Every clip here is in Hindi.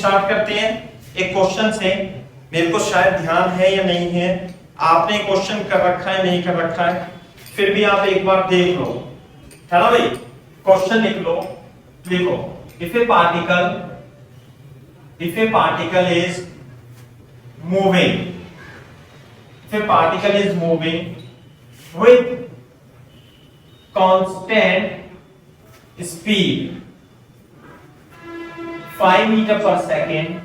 स्टार्ट करते हैं एक क्वेश्चन से। मेरे को शायद ध्यान है या नहीं है, आपने क्वेश्चन कर रखा है नहीं कर रखा है, फिर भी आप एक बार देख लो, है ना भाई। क्वेश्चन लिख लो, लिखो if A particle is moving, if a particle is moving with constant speed 5 meter per second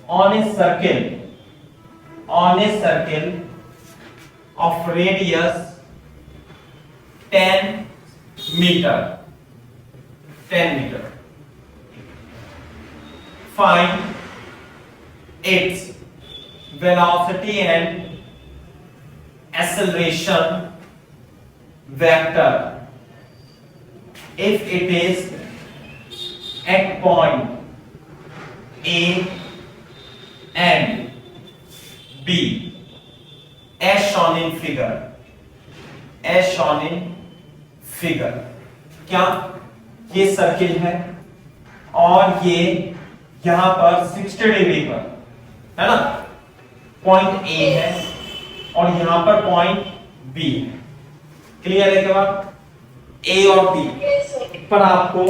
on a circle of radius 10 meter, find its velocity and acceleration vector if it is at point A and B as shown in figure, क्या ये सर्किल है और ये यहां पर 60 डिग्री पर है ना, पॉइंट ए है और यहां पर पॉइंट बी। क्लियर है क्या? ए और बी पर आपको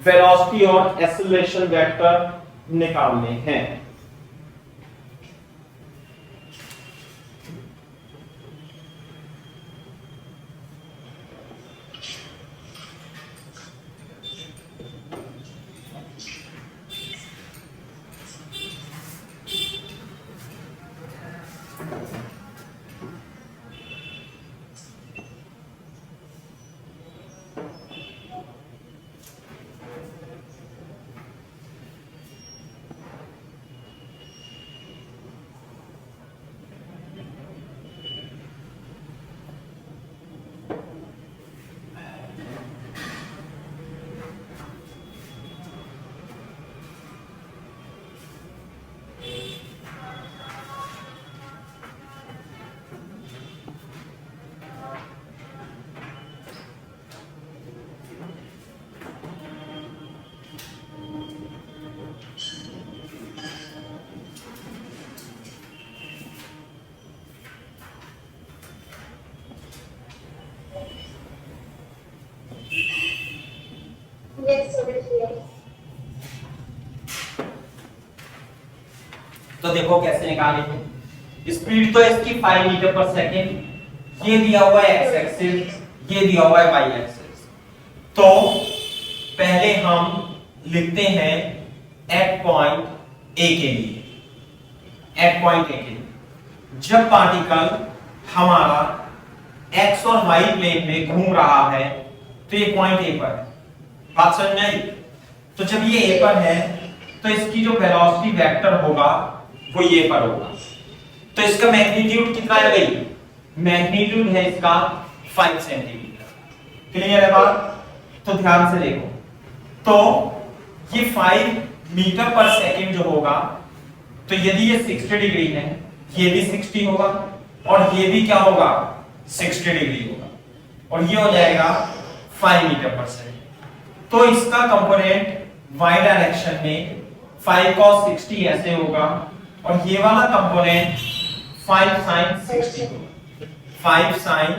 वेलोसिटी और एक्सेलरेशन वेक्टर निकालने हैं। तो देखो कैसे निकालेंगे। स्पीड तो इसकी 5 मीटर पर सेकेंड, ये दिया हुआ है एक्स एक्सिस, ये दिया हुआ है वाई एक्सिस। तो पहले हम लिखते हैं एट पॉइंट ए के लिए, जब पार्टिकल हमारा एक्स और वाई प्लेन में घूम रहा है तो ये पॉइंट ए पर है, बात समझ में आई? तो जब ये ए पर है तो इसकी जो वेलोसिटी वेक्टर होगा वो ये पर होगा। तो इसका मैग्नीट्यूड कितना है भाई? मैग्नीट्यूड है इसका 5 सेंटीमीटर। क्लियर है बात? तो ध्यान से देखो, तो ये 5 मीटर पर सेकेंड जो होगा, तो यदि ये 60 डिग्री है, ये भी 60 होगा और ये भी क्या होगा? 60 डिग्री होगा और ये हो जाएगा 5 मीटर पर सेकेंड। तो इसका कंपोनेंट y डायरेक्शन में 5 cos 60 ऐसे होगा और ये वाला कंपोनेंट 5 sin 60 होगा, 5 sin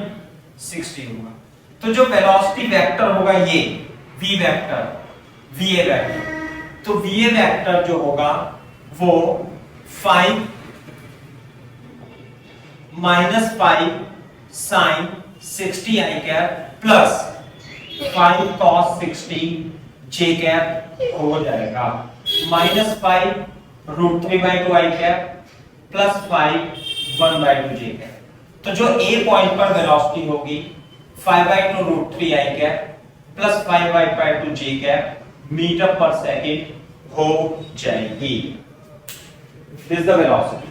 60 होगा। तो जो वेलोसिटी वेक्टर होगा ये v वेक्टर, va वेक्टर, तो va वेक्टर जो होगा वो 5 minus 5 sin 60 i cap plus 5 cos 60 j cap हो जाएगा, -5 √3/2 i cap plus 5 1/2 j cap. तो जो a पॉइंट पर वेलोसिटी होगी 5/2 √3 i cap plus 5/2 j cap metre पर सेकेंड हो जाएगी। This is the velocity.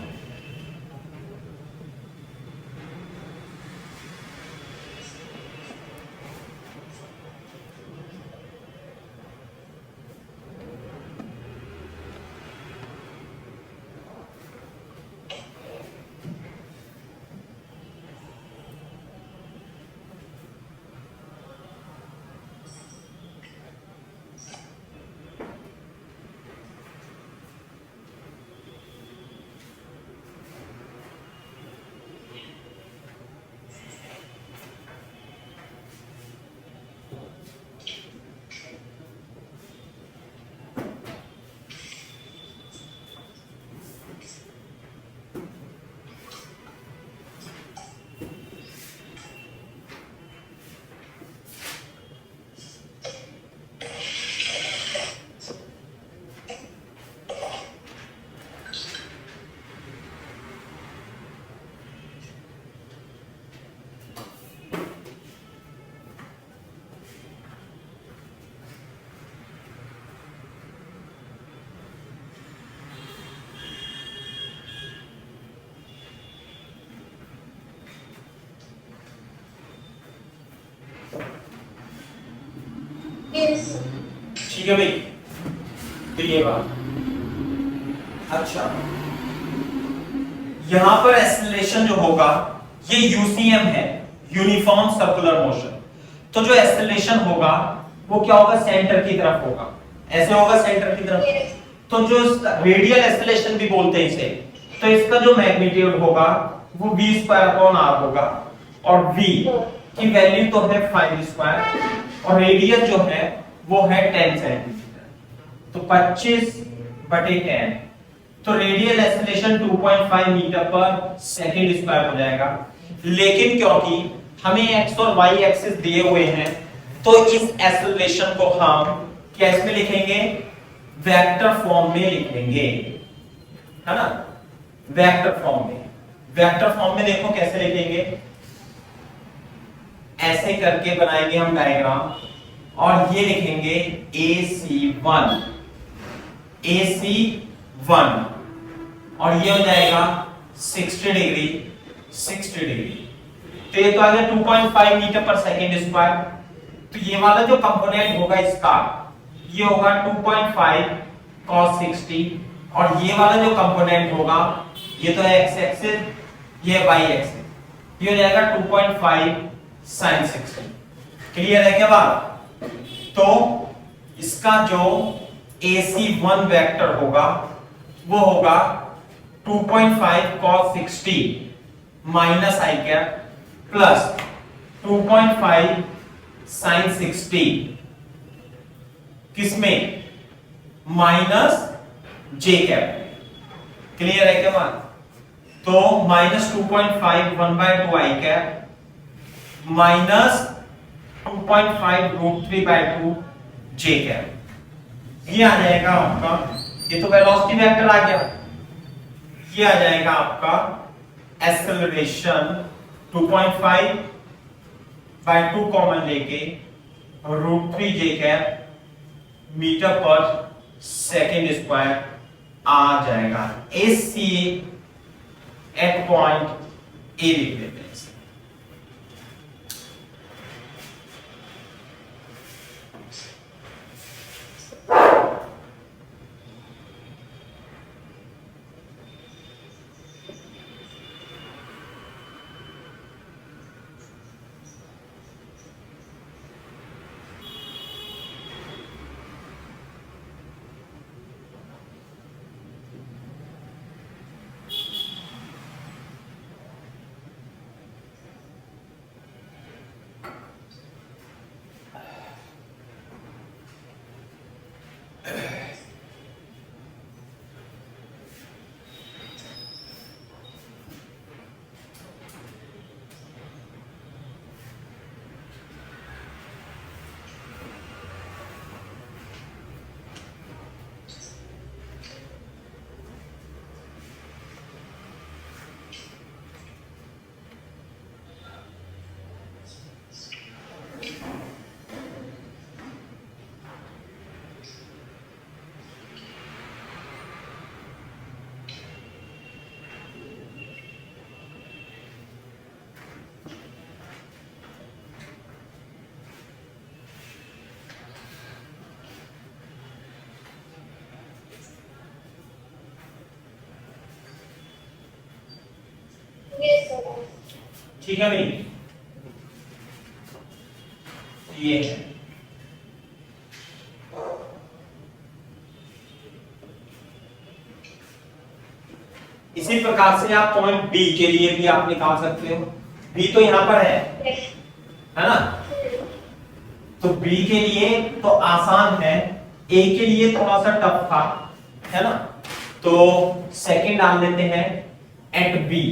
ठीक है भाई, तो ये बात। अच्छा, यहां पर एक्सेलरेशन जो होगा ये यूसीएम है, यूनिफॉर्म सर्कुलर मोशन। तो जो एक्सेलरेशन होगा वो क्या होगा, सेंटर की तरफ होगा, ऐसे होगा सेंटर की तरफ। तो जो रेडियल एक्सेलरेशन भी बोलते हैं इसे, तो इसका जो मैग्नीट्यूड होगा वो v²/r होगा, और v की वैल्यू तो है 5² और रेडियस जो है वो है 10 सेंटीमीटर, तो 25/10। तो रेडियल एक्सेलरेशन 2.5 मीटर पर सेकंड स्क्वायर हो जाएगा। लेकिन क्योंकि हमें एक्स और वाई एक्सिस दिए हुए हैं, तो इस एक्सेलरेशन को हम कैसे लिखेंगे, वेक्टर फॉर्म में लिखेंगे, है ना, वेक्टर फॉर्म में। वेक्टर फॉर्म में देखो कैसे लिखेंगे, ऐसे करके बनाएंगे हम डायग्राम, और ये लिखेंगे AC1, AC1, और ये हो जाएगा 60 डिग्री, 60 डिग्री। तो ये तो आ गया 2.5 मीटर पर सेकेंड स्क्वायर। तो ये वाला जो कंपोनेंट होगा इसका, ये होगा 2.5 cos 60, और ये वाला जो कंपोनेंट होगा ये तो है x एक्सिस, ये y एक्सिस, ये हो जाएगा 2.5 sin 60। क्लियर है क्या बात? तो इसका जो AC1 वेक्टर होगा वो होगा 2.5 cos 60 minus i cap plus 2.5 sin 60 किसमें, माइनस j कैप। क्लियर है क्या बात? तो minus 2.5 1/2 i cap minus 2.5 √3/2 j cap. ये आ जाएगा आपका, ये तो वेलोसिटी वेक्टर आ गया, ये आ जाएगा आपका एक्सेलरेशन 2.5/2 कॉमन लेके √3 j कैप मीटर पर सेकेंड स्क्वायर आ जाएगा। AC एट पॉइंट ए लिख लेते हैं। ठीक है भाई, ये है। इसी प्रकार से आप पॉइंट बी के लिए भी आप निकाल सकते हो। बी तो यहां पर है ना, तो बी के लिए तो आसान है, ए के लिए थोड़ा सा टफ था, है ना। तो सेकंड डाल देते हैं एट बी।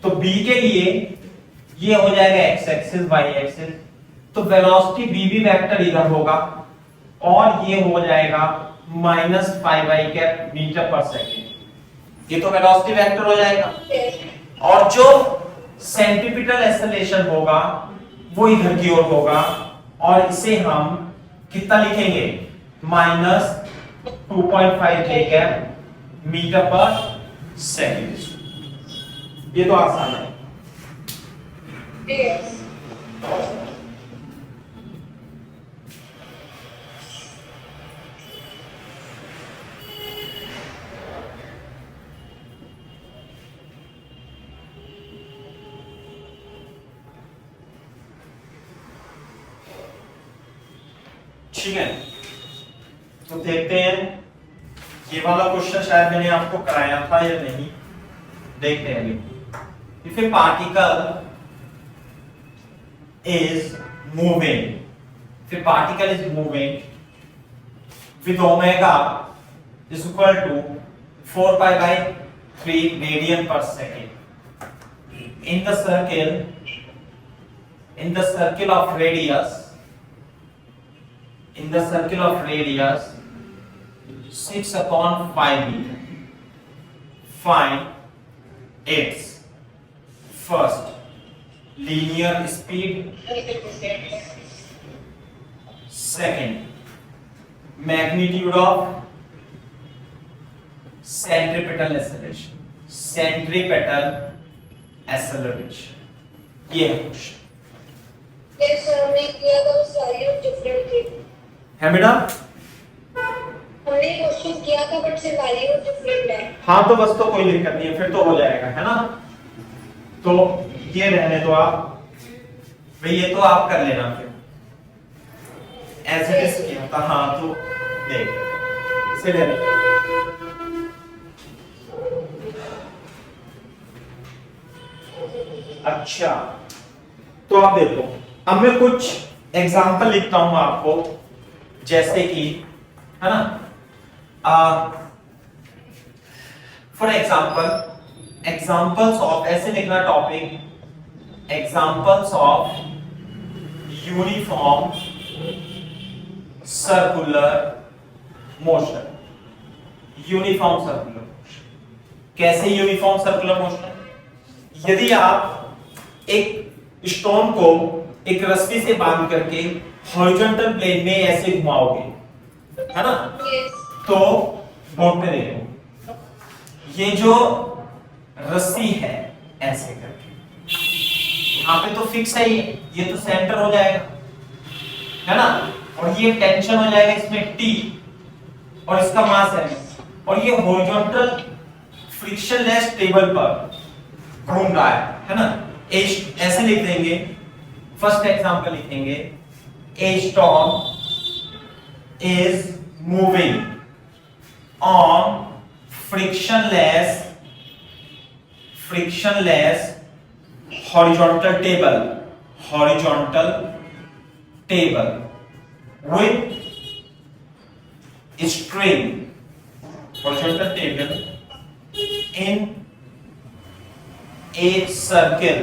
तो बी के लिए ये हो जाएगा एक्स एक्सिस वाई एक्सिस, तो वेलोसिटी बी भी वेक्टर इधर होगा, और ये हो जाएगा -5i कैप मीटर पर सेकेंड। ये तो वेलोसिटी वेक्टर हो जाएगा, और जो सेंटीपिटल एक्सेलरेशन होगा वो इधर की ओर होगा, और इसे हम कितना लिखेंगे, -2.5 j कैप मीटर पर सेकेंड। ये तो आसान है। ठीक है, तो देखते हैं ये वाला क्वेश्चन शायद मैंने आपको कराया था या नहीं, देखते हैं अभी। If A particle is moving, if a particle is moving with omega is equal to 4 pi by 3 radian per second in the circle of radius 6/5 meter. Find its first linear speed, second magnitude of centripetal acceleration, ये है क्वेश्चन। हमने किया था वो सारे डिफरेंट थे। है बेटा, हमने क्वेश्चन किया था बट से वैल्यू डिफरेंट है। हाँ तो बस, तो कोई दिक्कत नहीं है, फिर तो हो जाएगा, है ना। तो ये रहने दो आप भाई, ये तो आप कर लेना फिर ऐसे कैसे किया था। हाँ तो देख इसे ले लें। अच्छा, तो आप देखो, अब मैं कुछ एग्जांपल लिखता हूं आपको, जैसे कि, है ना, फॉर एग्जांपल्स ऑफ, ऐसे लिखना topic, examples of uniform circular motion. Uniform circular motion कैसे? यूनिफॉर्म सर्कुलर मोशन, यदि आप एक स्टोन को एक रस्सी से बांध करके हॉरिजॉन्टल प्लेन में ऐसे घुमाओगे, है ना, तो बोर्ड पे देखो, ये जो रस्सी है ऐसे करके, यहाँ पे तो फिक्स है, ये तो सेंटर हो जाएगा, है ना, और ये टेंशन हो जाएगा इसमें T, और इसका मास है, और ये हॉरिजॉन्टल फ्रिक्शनलेस टेबल पर घूम रहा है ना। ऐसे लिख देंगे, फर्स्ट एग्जांपल लिखेंगे, a stone is moving on frictionless horizontal table with string, horizontal table in a circle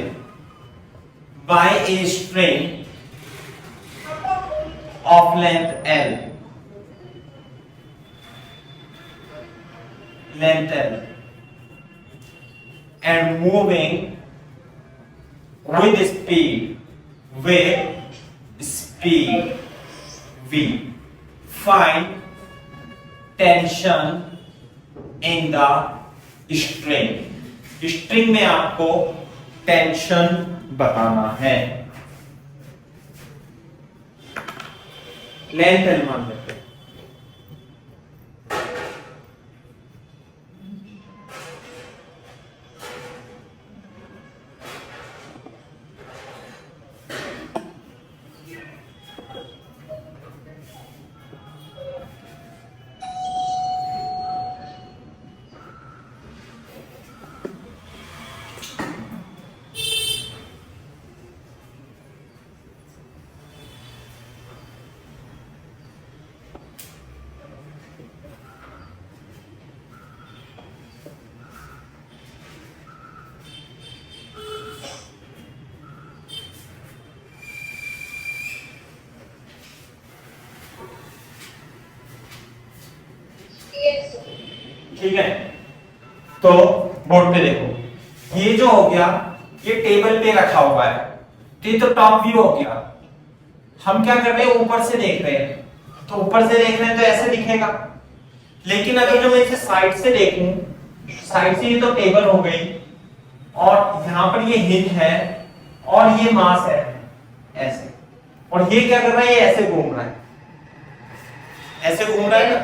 by a string of length L, and moving with speed V. Find tension in the string. String में आपको टेंशन बताना है। लेंथ L मान लेते हैं। ठीक है, तो बोर्ड पे देखो, ये जो हो गया ये टेबल पे रखा हुआ है, तो ये तो टॉप व्यू हो गया। हम क्या कर रहे हैं, ऊपर से देख रहे हैं, तो ऊपर से देख रहे हैं तो ऐसे दिखेगा। लेकिन अगर जो मैं इसे साइड से देखूं, साइड से ये तो टेबल हो गई, और यहाँ पर ये हिंज है और ये मास है ऐसे, और ये क्या कर रहा है, ये ऐसे घूम रहा है, ऐसे घूम रहा है ना,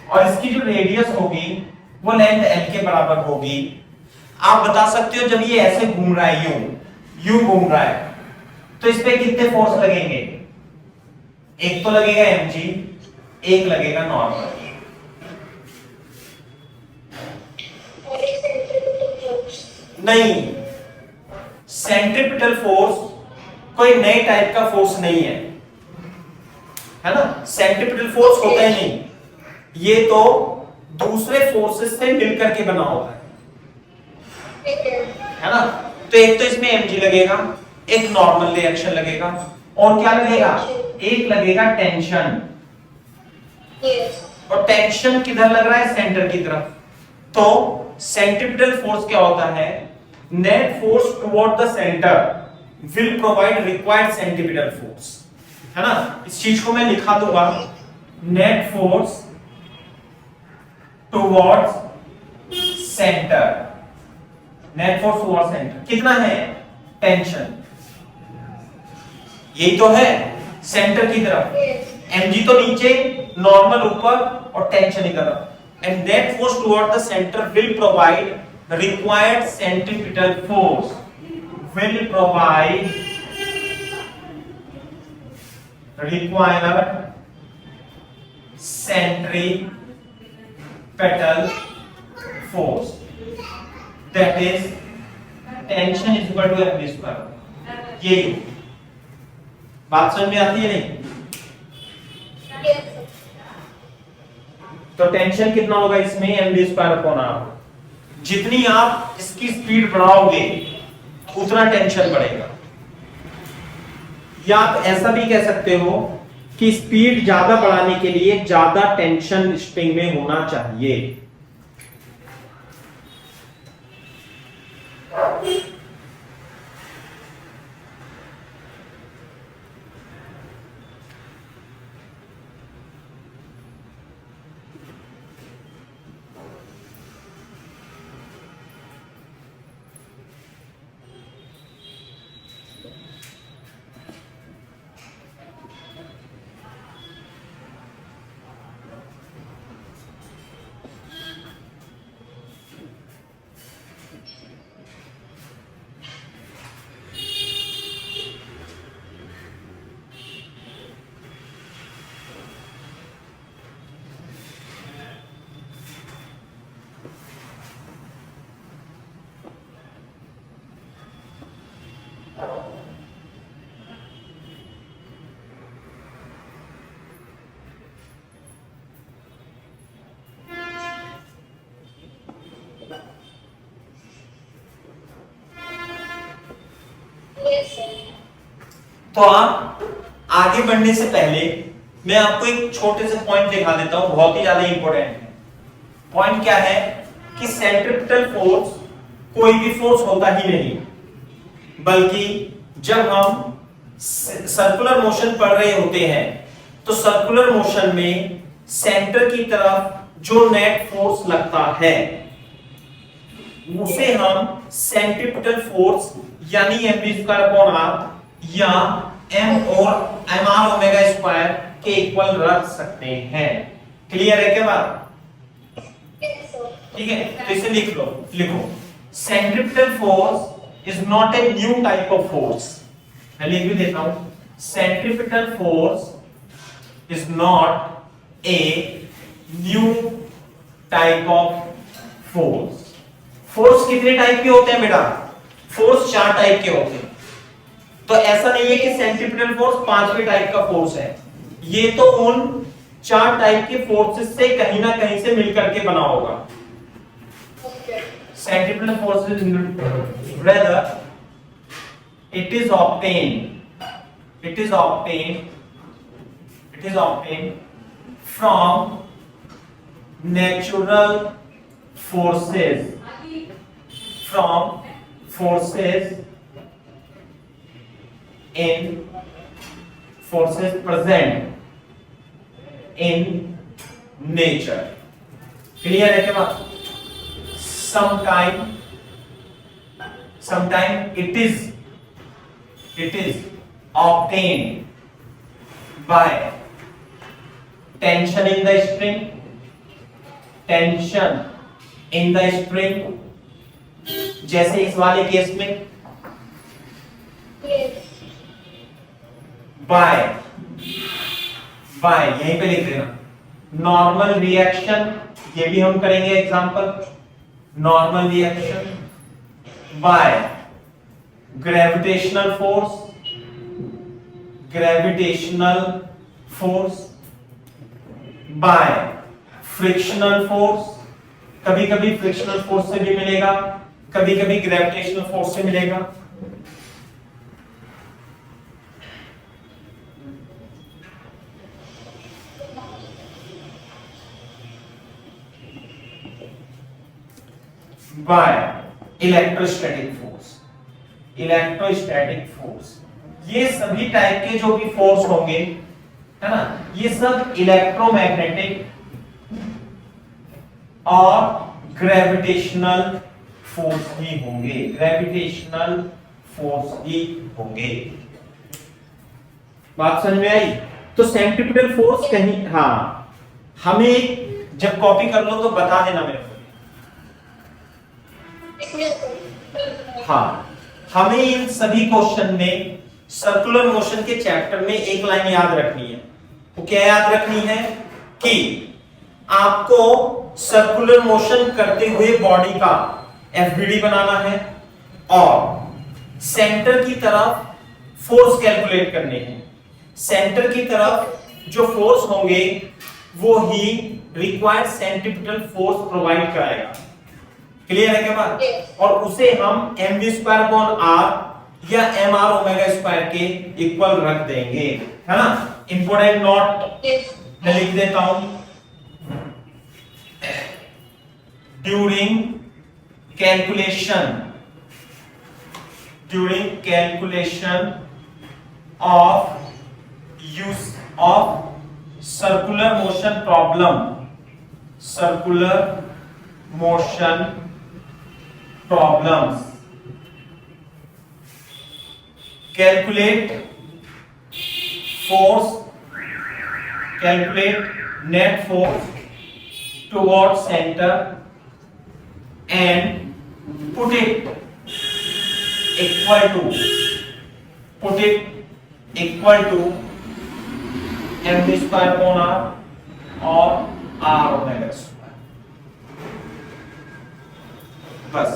और इसकी जो रेडियस होगी वो लेंथ L के बराबर होगी। आप बता सकते हो जब ये ऐसे घूम रहा है, यूं घूम रहा है, तो इस पे कितने फोर्स लगेंगे? एक तो लगेगा mg, एक लगेगा नॉर्मल। और एक सेंट्रीपिटल फोर्स। नहीं, सेंट्रीपिटल फोर्स कोई नए टाइप का फोर्स नहीं है ना। सेंट्रीपिटल फोर्स होता ही नहीं, ये तो दूसरे फोर्सेस से मिलकर के बना होता है ना। तो एक तो इसमें mg लगेगा, एक नॉर्मल रिएक्शन लगेगा, और क्या लगेगा, एक लगेगा टेंशन। यस। और टेंशन किधर लग रहा है, सेंटर की तरफ। तो सेंट्रीपिटल फोर्स क्या होता है, net force toward the centre will provide required centripetal force, है ना। इस चीज को मैं लिखा दूंगा, net force towards centre, net force towards centre कितना है, टेंशन, यही तो है सेंटर की तरफ। mg तो नीचे, नॉर्मल ऊपर और टेंशन इधर। And net force toward the centre will provide required centripetal force, will provide required centripetal force, that is tension is equal to mv square. ये बात समझ में आती है नहीं। तो टेंशन कितना होगा इसमें, mv स्क्वायर अपॉन r। जितनी आप इसकी स्पीड बढ़ाओगे उतना टेंशन बढ़ेगा। या आप ऐसा भी कह सकते हो कि स्पीड ज्यादा बढ़ाने के लिए ज्यादा टेंशन स्प्रिंग में होना चाहिए। तो आप आगे बढ़ने से पहले मैं आपको एक छोटे से पॉइंट दिखा देता हूं, बहुत ही ज्यादा इंपॉर्टेंट है। पॉइंट क्या है कि सेंट्रीपिटल फोर्स कोई भी फोर्स होता ही नहीं, बल्कि जब हम सर्कुलर मोशन पढ़ रहे होते हैं तो सर्कुलर मोशन में सेंटर की तरफ जो नेट फोर्स लगता है उसे हम सेंट्रीपिटल फोर्स यानी mv स्क्वायर अपॉन r या m और mr ओमेगा स्क्वायर के इक्वल रख सकते हैं। क्लियर है क्या बात? ठीक है, तो इसे लिख लो, लिखो centripetal force is not a new type of force. मैं लिख भी देता हूं, centripetal force is not a new type of force. Force कितने टाइप के होते हैं बेटा? फोर्स 4 टाइप के होते हैं। तो ऐसा नहीं है कि सेंट्रीपिटल फोर्स 5वें टाइप का फोर्स है, ये तो उन 4 टाइप के फोर्सेस से कहीं ना कहीं से मिलकर के बना होगा। Centripetal force is rather it is obtained from natural forces, from forces present in nature। Clear है क्या बात? sometime it is obtained by tension in the spring, जैसे इस वाले केस में by यहीं पे लिख देना, नॉर्मल रिएक्शन, ये भी हम करेंगे example, normal reaction by gravitational force, gravitational force by frictional force, कभी कभी फ्रिक्शनल फोर्स से भी मिलेगा, कभी कभी ग्रेविटेशनल फोर्स से मिलेगा। By electrostatic force, electrostatic force, ये सभी टाइप के जो भी फोर्स होंगे, है ना, ये सब इलेक्ट्रोमैग्नेटिक और ग्रेविटेशनल फोर्स ही होंगे, ग्रेविटेशनल फोर्स ही होंगे। बात समझ में आई? तो सेंट्रीपिटल फोर्स कहीं, हाँ, हमें जब कॉपी कर लो तो बता देना मेरे को। हाँ, हमें इन सभी क्वेश्चन में सर्कुलर मोशन के चैप्टर में एक लाइन याद रखनी है। तो क्या याद रखनी है कि आपको सर्कुलर मोशन करते हुए बॉडी का एफबीडी बनाना है और सेंटर की तरफ फोर्स कैलकुलेट करने हैं। सेंटर की तरफ जो फोर्स होंगे वो ही रिक्वायर्ड सेंट्रीपिटल फोर्स प्रोवाइड कराएगा। क्लियर है क्या बात? और उसे हम mv²/r या mr ओमेगा स्क्वायर के इक्वल रख देंगे, है ना। इंपोर्टेंट नोट मैं लिख देता हूं, during calculation of use of circular motion problems, calculate net force towards center and put it equal to mv²/r और r ओमेगा स्क्वायर। बस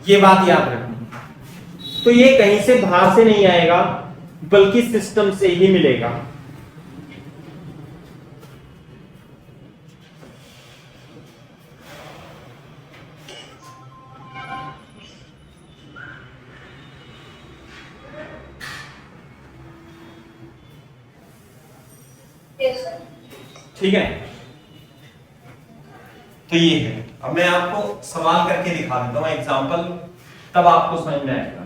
ये बात याद रखनी। तो ये कहीं से बाहर से नहीं आएगा बल्कि सिस्टम से ही मिलेगा। ठीक है, तो ये है। अब मैं आपको सवाल करके दिखा देता हूं एग्जांपल, तब आपको समझ में आएगा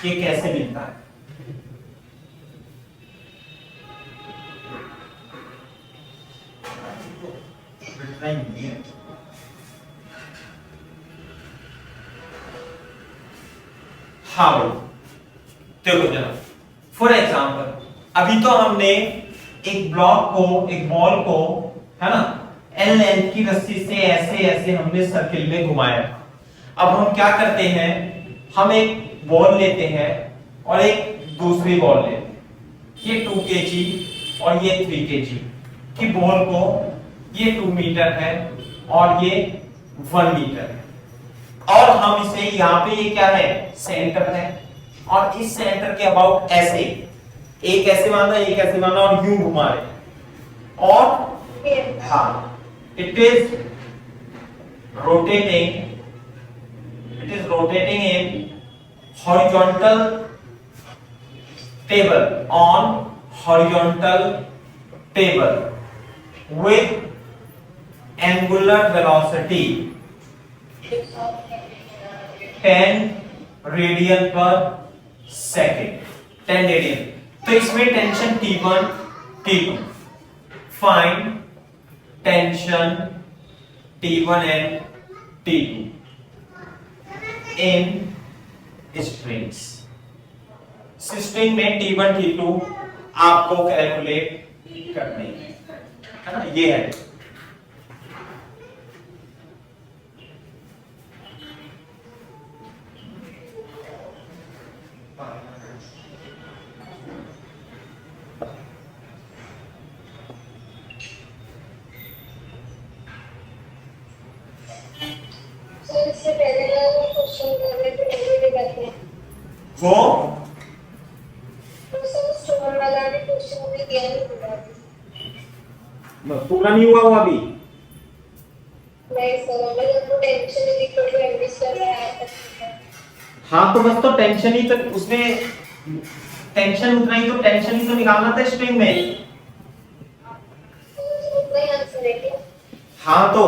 कि कैसे मिलता है। हाँ भाई, देखो जरा, फॉर एग्जांपल अभी तो हमने एक ब्लॉक को, एक बॉल को, है ना, एल लेंथ की रस्सी से ऐसे ऐसे हमने सर्किल में घुमाया। अब हम क्या करते हैं, हम एक बॉल लेते हैं और एक दूसरी बॉल लेते हैं, ये 2 kg और ये 3 kg की बॉल को, ये 2 मीटर है और ये 1 मीटर है, और हम इसे यहाँ पे, ये क्या है, सेंटर है, और इस सेंटर के अबाउट ऐसे एक ऐसे बांधा, एक ऐसे बांधा और यूं घुमा रहे, और हाँ, it is rotating in horizontal table, on horizontal table with angular velocity 10 radian पर सेकेंड, 10 रेडियन। तो इसमें tension T1 T2, find tension T1 and T2 in strings. String में T1 T2 आपको कैलकुलेट करने है ना, ये है। वो तो सर स्टोर वाला ने क्वेश्चन में दिया नहीं पूरा। पूरा नहीं हुआ वो अभी। नहीं सर, मतलब वो tension is equal to m v square में आया था। हाँ तो बस तो टेंशन ही तो उसमें टेंशन उतना ही तो टेंशन ही तो निकालना था स्ट्रिंग में। तो उतना ही आंसर है क्या? हाँ तो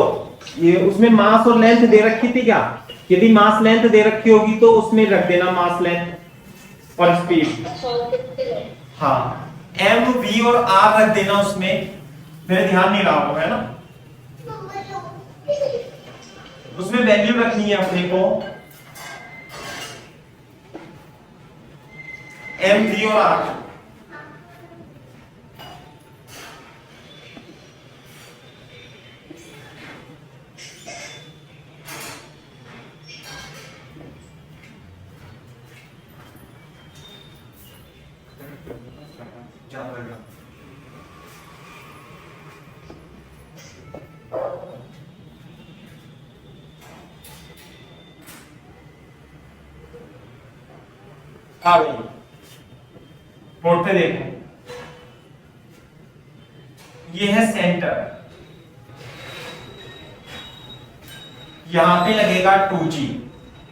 ये उसमें मास और लेंथ दे रखी थी क्या? यदि मास लेंथ दे रखी होगी तो उसमें रख देना मास लेंथ और स्पीड। हाँ एम वी और आर रख देना उसमें, मेरे ध्यान नहीं रहा होगा है ना। उसमें वैल्यू रखनी है अपने को एम वी और आर। हाँ भाई बोर्ड पे देखो, ये है सेंटर, यहां पे लगेगा 2G,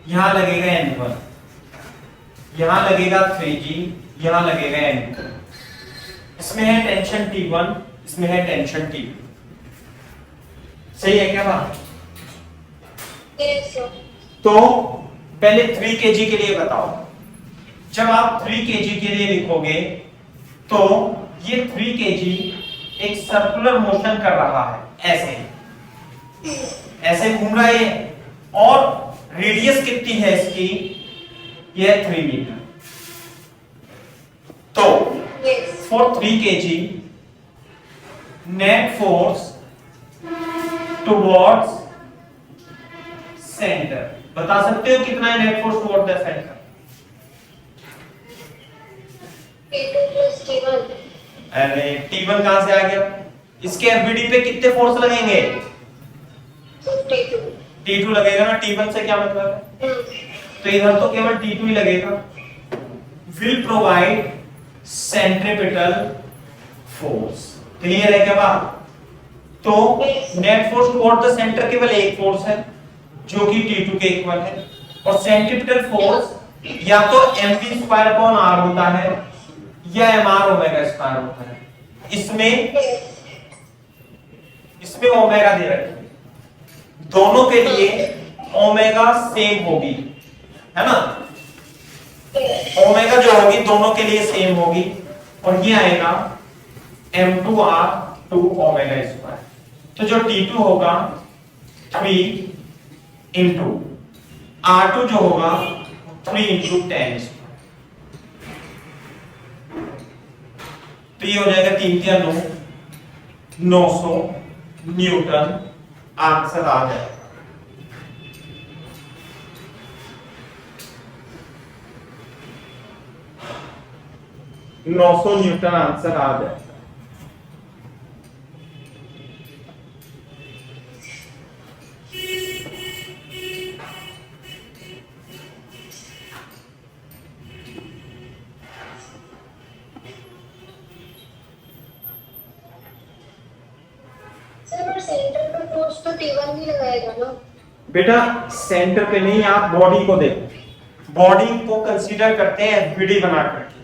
यहां लगेगा N1, यहां लगेगा 3G, यहां लगेगा N2। इसमें है टेंशन T1, इसमें है टेंशन T2। सही है क्या बात? Yes sir. तो पहले 3 kg के लिए बताओ। जब आप 3 kg के लिए लिखोगे तो ये 3 kg एक सर्कुलर मोशन कर रहा है, ऐसे ऐसे घूम रहा है, और रेडियस कितनी है इसकी? ये 3 मीटर। तो for 3 kg net force towards centre, बता सकते हो कितना है net force towards the centre? T2 plus T1। अरे T1 कहां से आ गया? इसके एफबीडी पे कितने फोर्स लगेंगे? T2। T2 लगेगा ना, T1 से क्या मतलब है? तो इधर तो केवल T2 ही लगेगा। Will provide centripetal force. Clear है क्या बात? तो net force toward the centre केवल एक फोर्स है जो कि T2 के इक्वल है, और सेंट्रीपिटल फोर्स या तो mv स्क्वायर अपॉन r होता है या mr ओमेगा स्क्वायर होता है। इसमें ओमेगा दे रखी है, दोनों के लिए ओमेगा सेम होगी, है ना। ओमेगा जो होगी दोनों के लिए सेम होगी, और ये आएगा m2r2 ओमेगा स्क्वायर। तो जो T2 होगा 3 इंटू R2 जो होगा 3 इंटू 10 स्क्वायर। तो ये हो जाएगा 3 या 9, 900 न्यूटन आंसर आ जाएगा। न्यूटन आंसर आ जाएगा। सर सेंटर पे फोर्स तो T1 भी लगाएगा ना? बेटा सेंटर पे नहीं, आप बॉडी को देखो, बॉडी को कंसीडर करते हैं एफबीडी बना करके।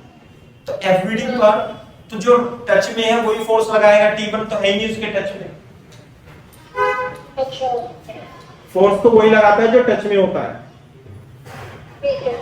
तो एफबीडी पर तो जो टच में है वही फोर्स लगाएगा, T1 तो है ही नहीं उसके टच में। अच्छा फोर्स तो वही लगाता है जो टच में होता है। ठीक है।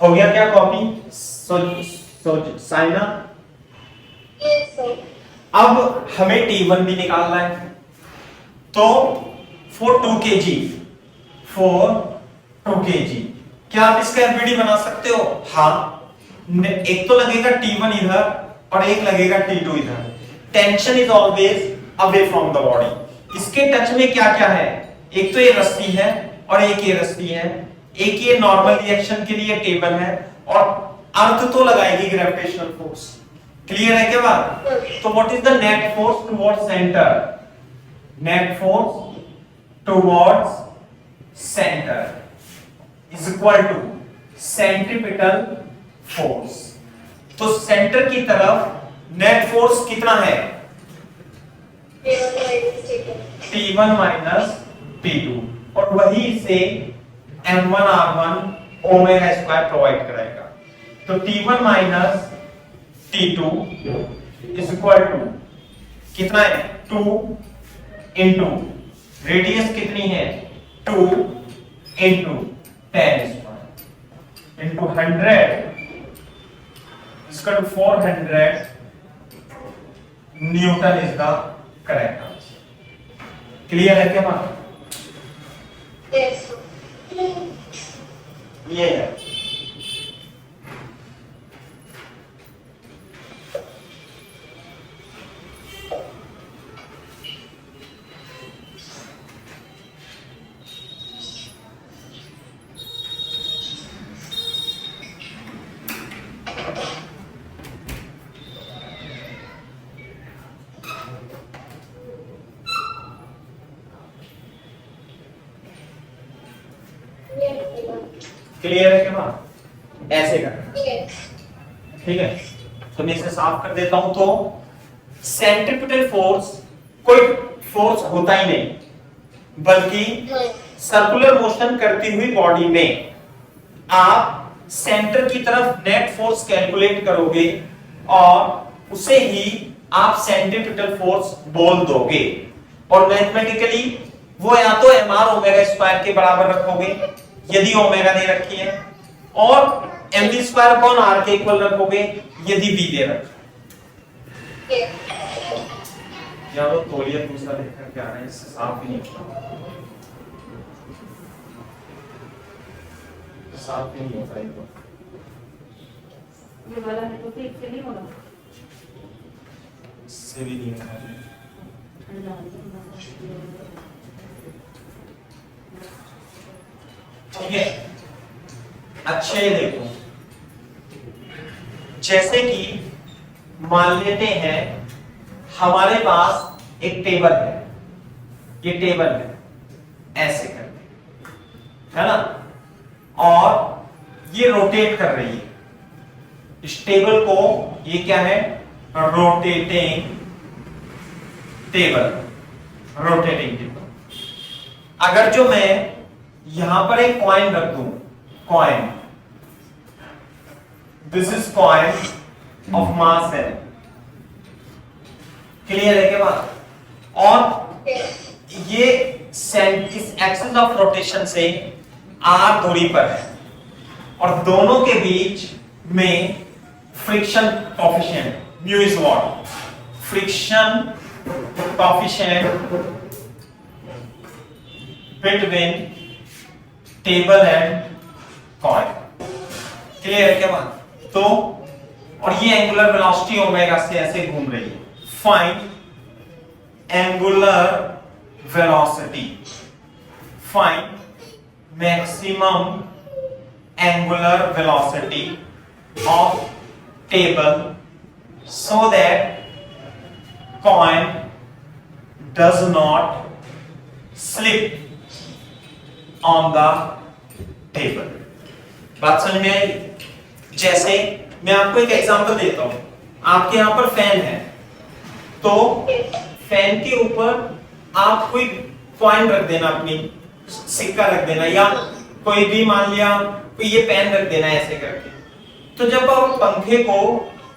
हो गया क्या कॉपी? सो साइना, Yes, sir. अब हमें T1 भी निकालना है, तो फॉर 2 kg, क्या आप इसका एफबीडी बना सकते हो? हाँ, एक तो लगेगा T1 इधर और एक लगेगा T2 इधर। Tension is always away from the body. इसके टच में क्या क्या है? एक तो ये रस्सी है और एक ये रस्सी है, एक ये नॉर्मल रिएक्शन के लिए टेबल है, और अर्थ तो लगाएगी ग्रेविटेशनल फोर्स। क्लियर है क्या बात? तो what is the net force towards centre? Net force towards centre is equal to centripetal force. तो सेंटर की तरफ नेट फोर्स कितना है? T1 माइनस T2, और वही से M1R1 ओमेगा स्क्वायर प्रोवाइड कराएगा। तो T1 minus T2 is equal to कितना है? 2 इंटू रेडियस कितनी है? 2 इंटू 10 स्क्वायर इंटू 100 इसका 400 Newton is the correct answer. Clear है क्या बात? Yes, sir. ये है। क्लियर है क्या बात? ऐसे करना, Yes. ठीक है? तो मैं इसे साफ कर देता हूं। तो सेंट्रीपिटल फोर्स कोई फोर्स होता ही नहीं, बल्कि सर्कुलर मोशन करती हुई बॉडी में आप सेंटर की तरफ नेट फोर्स कैलकुलेट करोगे और उसे ही आप सेंट्रीपिटल फोर्स बोल दोगे, और मैथमेटिकली वो या तो mr ओमेगा स्क्वायर के बराबर रखोगे यदि ओमेगा दे रखी है, और mv स्क्वायर अपॉन r के इक्वल रखोगे यदि v दे रखी है। यार वो तौलिया दूसरा लेकर के आ रहे हैं, इससे साफ ही नहीं होता, साफ ही नहीं होता है। ये वाला है तो ठीक से नहीं होगा। इससे भी नहीं होता है। ठीक है, अच्छे देखो, जैसे कि मान लेते हैं हमारे पास एक टेबल है, ये टेबल है ऐसे करके, है ना, और ये रोटेट कर रही है इस टेबल को। ये क्या है? Rotating table, rotating table. अगर जो मैं यहां पर एक कॉइन रख दूं, coin, this is coin of mass है, क्लियर है क्या बात? और ये इस एक्सिस ऑफ रोटेशन से r दूरी पर है, और दोनों के बीच में friction coefficient mu is what? Friction coefficient between table and coin. Clear है क्या बात? तो और ये एंगुलर वेलोसिटी ओमेगा से ऐसे घूम रही है। Find angular velocity, find maximum angular velocity of table so that coin does not slip on the table। बात समझ में आई? जैसे मैं आपको एक एग्जांपल देता हूं, आपके यहां पर फैन है, तो फैन के ऊपर आप कोई कॉइन रख देना, अपनी सिक्का रख देना, या कोई भी मान लिया कोई ये पेन रख देना ऐसे करके। तो जब आप पंखे को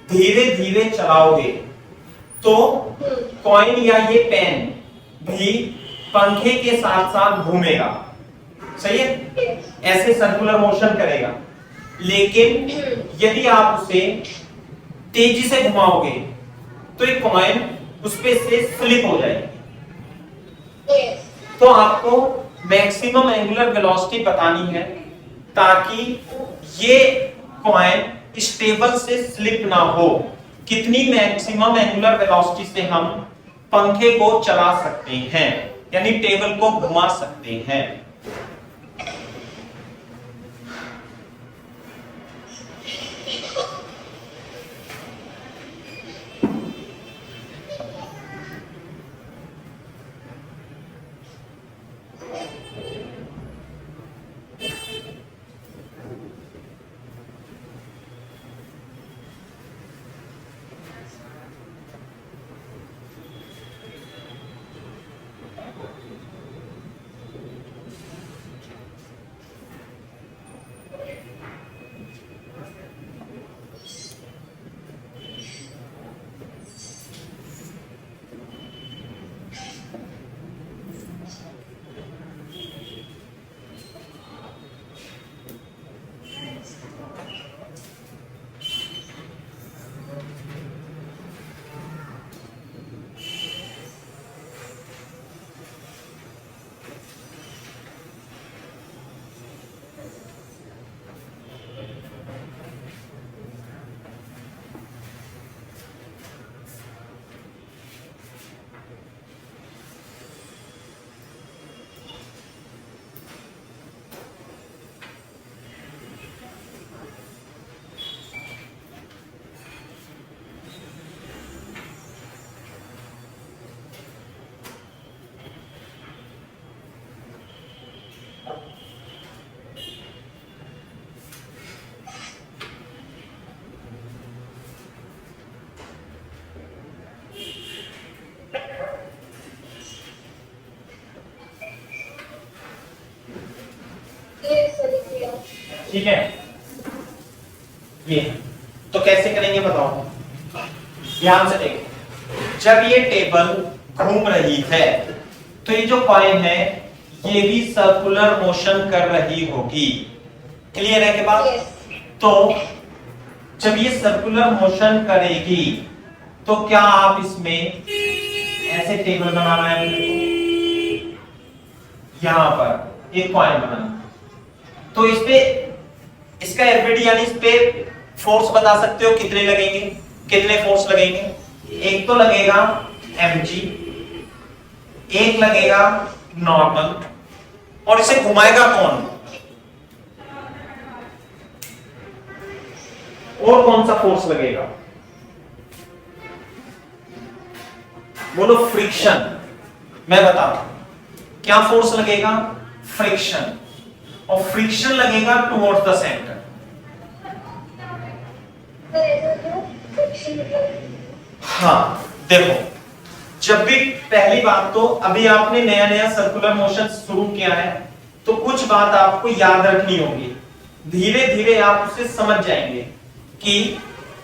धीरे धीरे चलाओगे तो कॉइन या ये पेन भी पंखे के साथ साथ घूमेगा, सही है, ऐसे सर्कुलर मोशन करेगा। लेकिन यदि आप उसे तेजी से घुमाओगे तो एक कॉइन उस पे से स्लिप हो जाएगी। Yes. तो आपको मैक्सिमम एंगुलर वेलोसिटी बतानी है ताकि ये कॉइन स्टेबल से स्लिप ना हो। कितनी मैक्सिमम एंगुलर वेलोसिटी से हम पंखे को चला सकते हैं, यानी टेबल को घुमा सकते हैं। Yes, सर, किया। ठीक है, ये तो कैसे करेंगे बताओ, ध्यान से देखो। जब ये टेबल घूम रही है तो ये जो कॉइन है ये भी सर्कुलर मोशन कर रही होगी। क्लियर है के बाद? Yes. तो जब ये सर्कुलर मोशन करेगी तो क्या आप इसमें ऐसे टेबल बनाना है, यहां पर एक कॉइन बनाना, तो इस पे इसका एफबीडी यानी इस पे फोर्स बता सकते हो कितने लगेंगे, कितने फोर्स लगेंगे? एक तो लगेगा mg, एक लगेगा नॉर्मल, और इसे घुमाएगा कौन? और कौन सा फोर्स लगेगा? बोलो फ्रिक्शन। मैं बता रहा हूं क्या फोर्स लगेगा? फ्रिक्शन, और फ्रिक्शन लगेगा टुवर्ड्स द सेंटर। सर, ऐसा क्यों? Friction मतलब? हाँ देखो, जब भी पहली बात तो अभी आपने नया नया सर्कुलर मोशन शुरू किया है तो कुछ बात आपको याद रखनी होगी, धीरे धीरे आप उसे समझ जाएंगे कि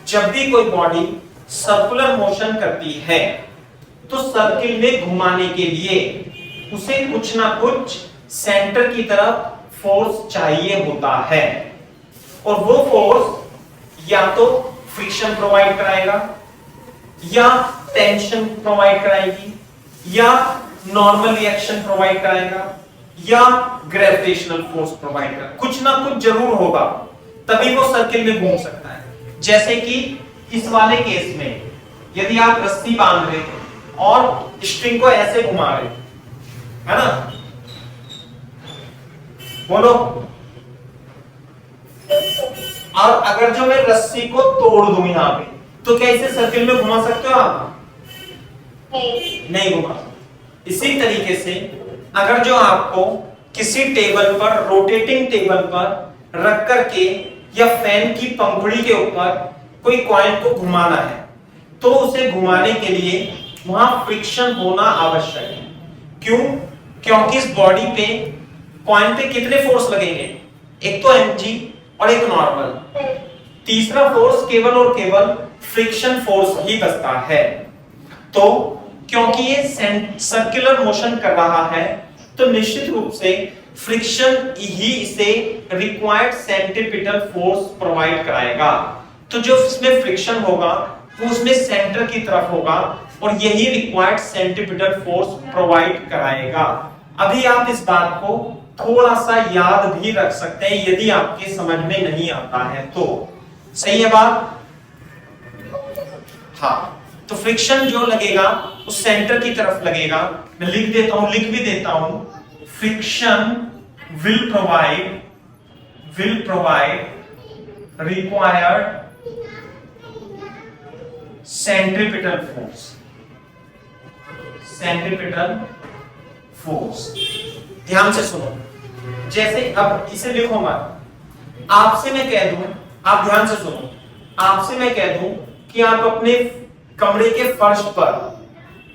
जब भी कोई बॉडी सर्कुलर मोशन करती है तो सर्किल में घुमाने के लिए उसे कुछ ना कुछ सेंटर की तरफ फोर्स चाहिए होता है, और वो फोर्स या तो फ्रिक्शन प्रोवाइड कराएगा, या टेंशन प्रोवाइड कराएगी, या नॉर्मल रिएक्शन प्रोवाइड कराएगा, या ग्रेविटेशनल फोर्स प्रोवाइड करेगा। कुछ ना कुछ जरूर होगा, तभी वो सर्किल में घूम सकता है। जैसे कि इस वाले केस में यदि आप रस्सी बांध रहे थे और स्ट्रिंग को ऐसे घुमा रहे है ना, बोलो, और अगर जो मैं रस्सी को तोड़ दूं यहां पे तो क्या इसे सर्किल में घुमा सकते हो आप? नहीं घुमा। इसी तरीके से अगर जो आपको किसी टेबल पर, रोटेटिंग टेबल पर रख करके या फैन की पंखुड़ी के ऊपर कोई कॉइन को घुमाना है तो उसे घुमाने के लिए वहां फ्रिक्शन होना आवश्यक है। क्यों? क्योंकि इस बॉडी पे, कॉइन पे कितने फोर्स लगेंगे? एक तो mg और एक नॉर्मल, तीसरा फोर्स केवल और केवल फ्रिक्शन फोर्स ही बचता है। तो क्योंकि ये सर्कुलर मोशन कर रहा है तो निश्चित रूप से फ्रिक्शन ही इसे रिक्वायर्ड सेंट्रीपिटल फोर्स प्रोवाइड कराएगा। तो जो इसमें फ्रिक्शन होगा वो उसमें सेंटर की तरफ होगा और यही रिक्वायर्ड सेंट्रीपिटल फोर्स प्रोवाइड कराएगा। अभी आप इस बात को थोड़ा सा याद भी रख सकते हैं यदि आपके समझ में नहीं आता है तो। सही है बात? हाँ, तो फ्रिक्शन जो लगेगा उस सेंटर की तरफ लगेगा। मैं लिख देता हूं, लिख भी देता हूं, friction will provide required centripetal force. ध्यान से सुनो, जैसे अब इसे लिखो मत, आपसे मैं कह दूं, आप ध्यान से सुनो, आपसे मैं कह दूं कि आप अपने कमरे के फर्श पर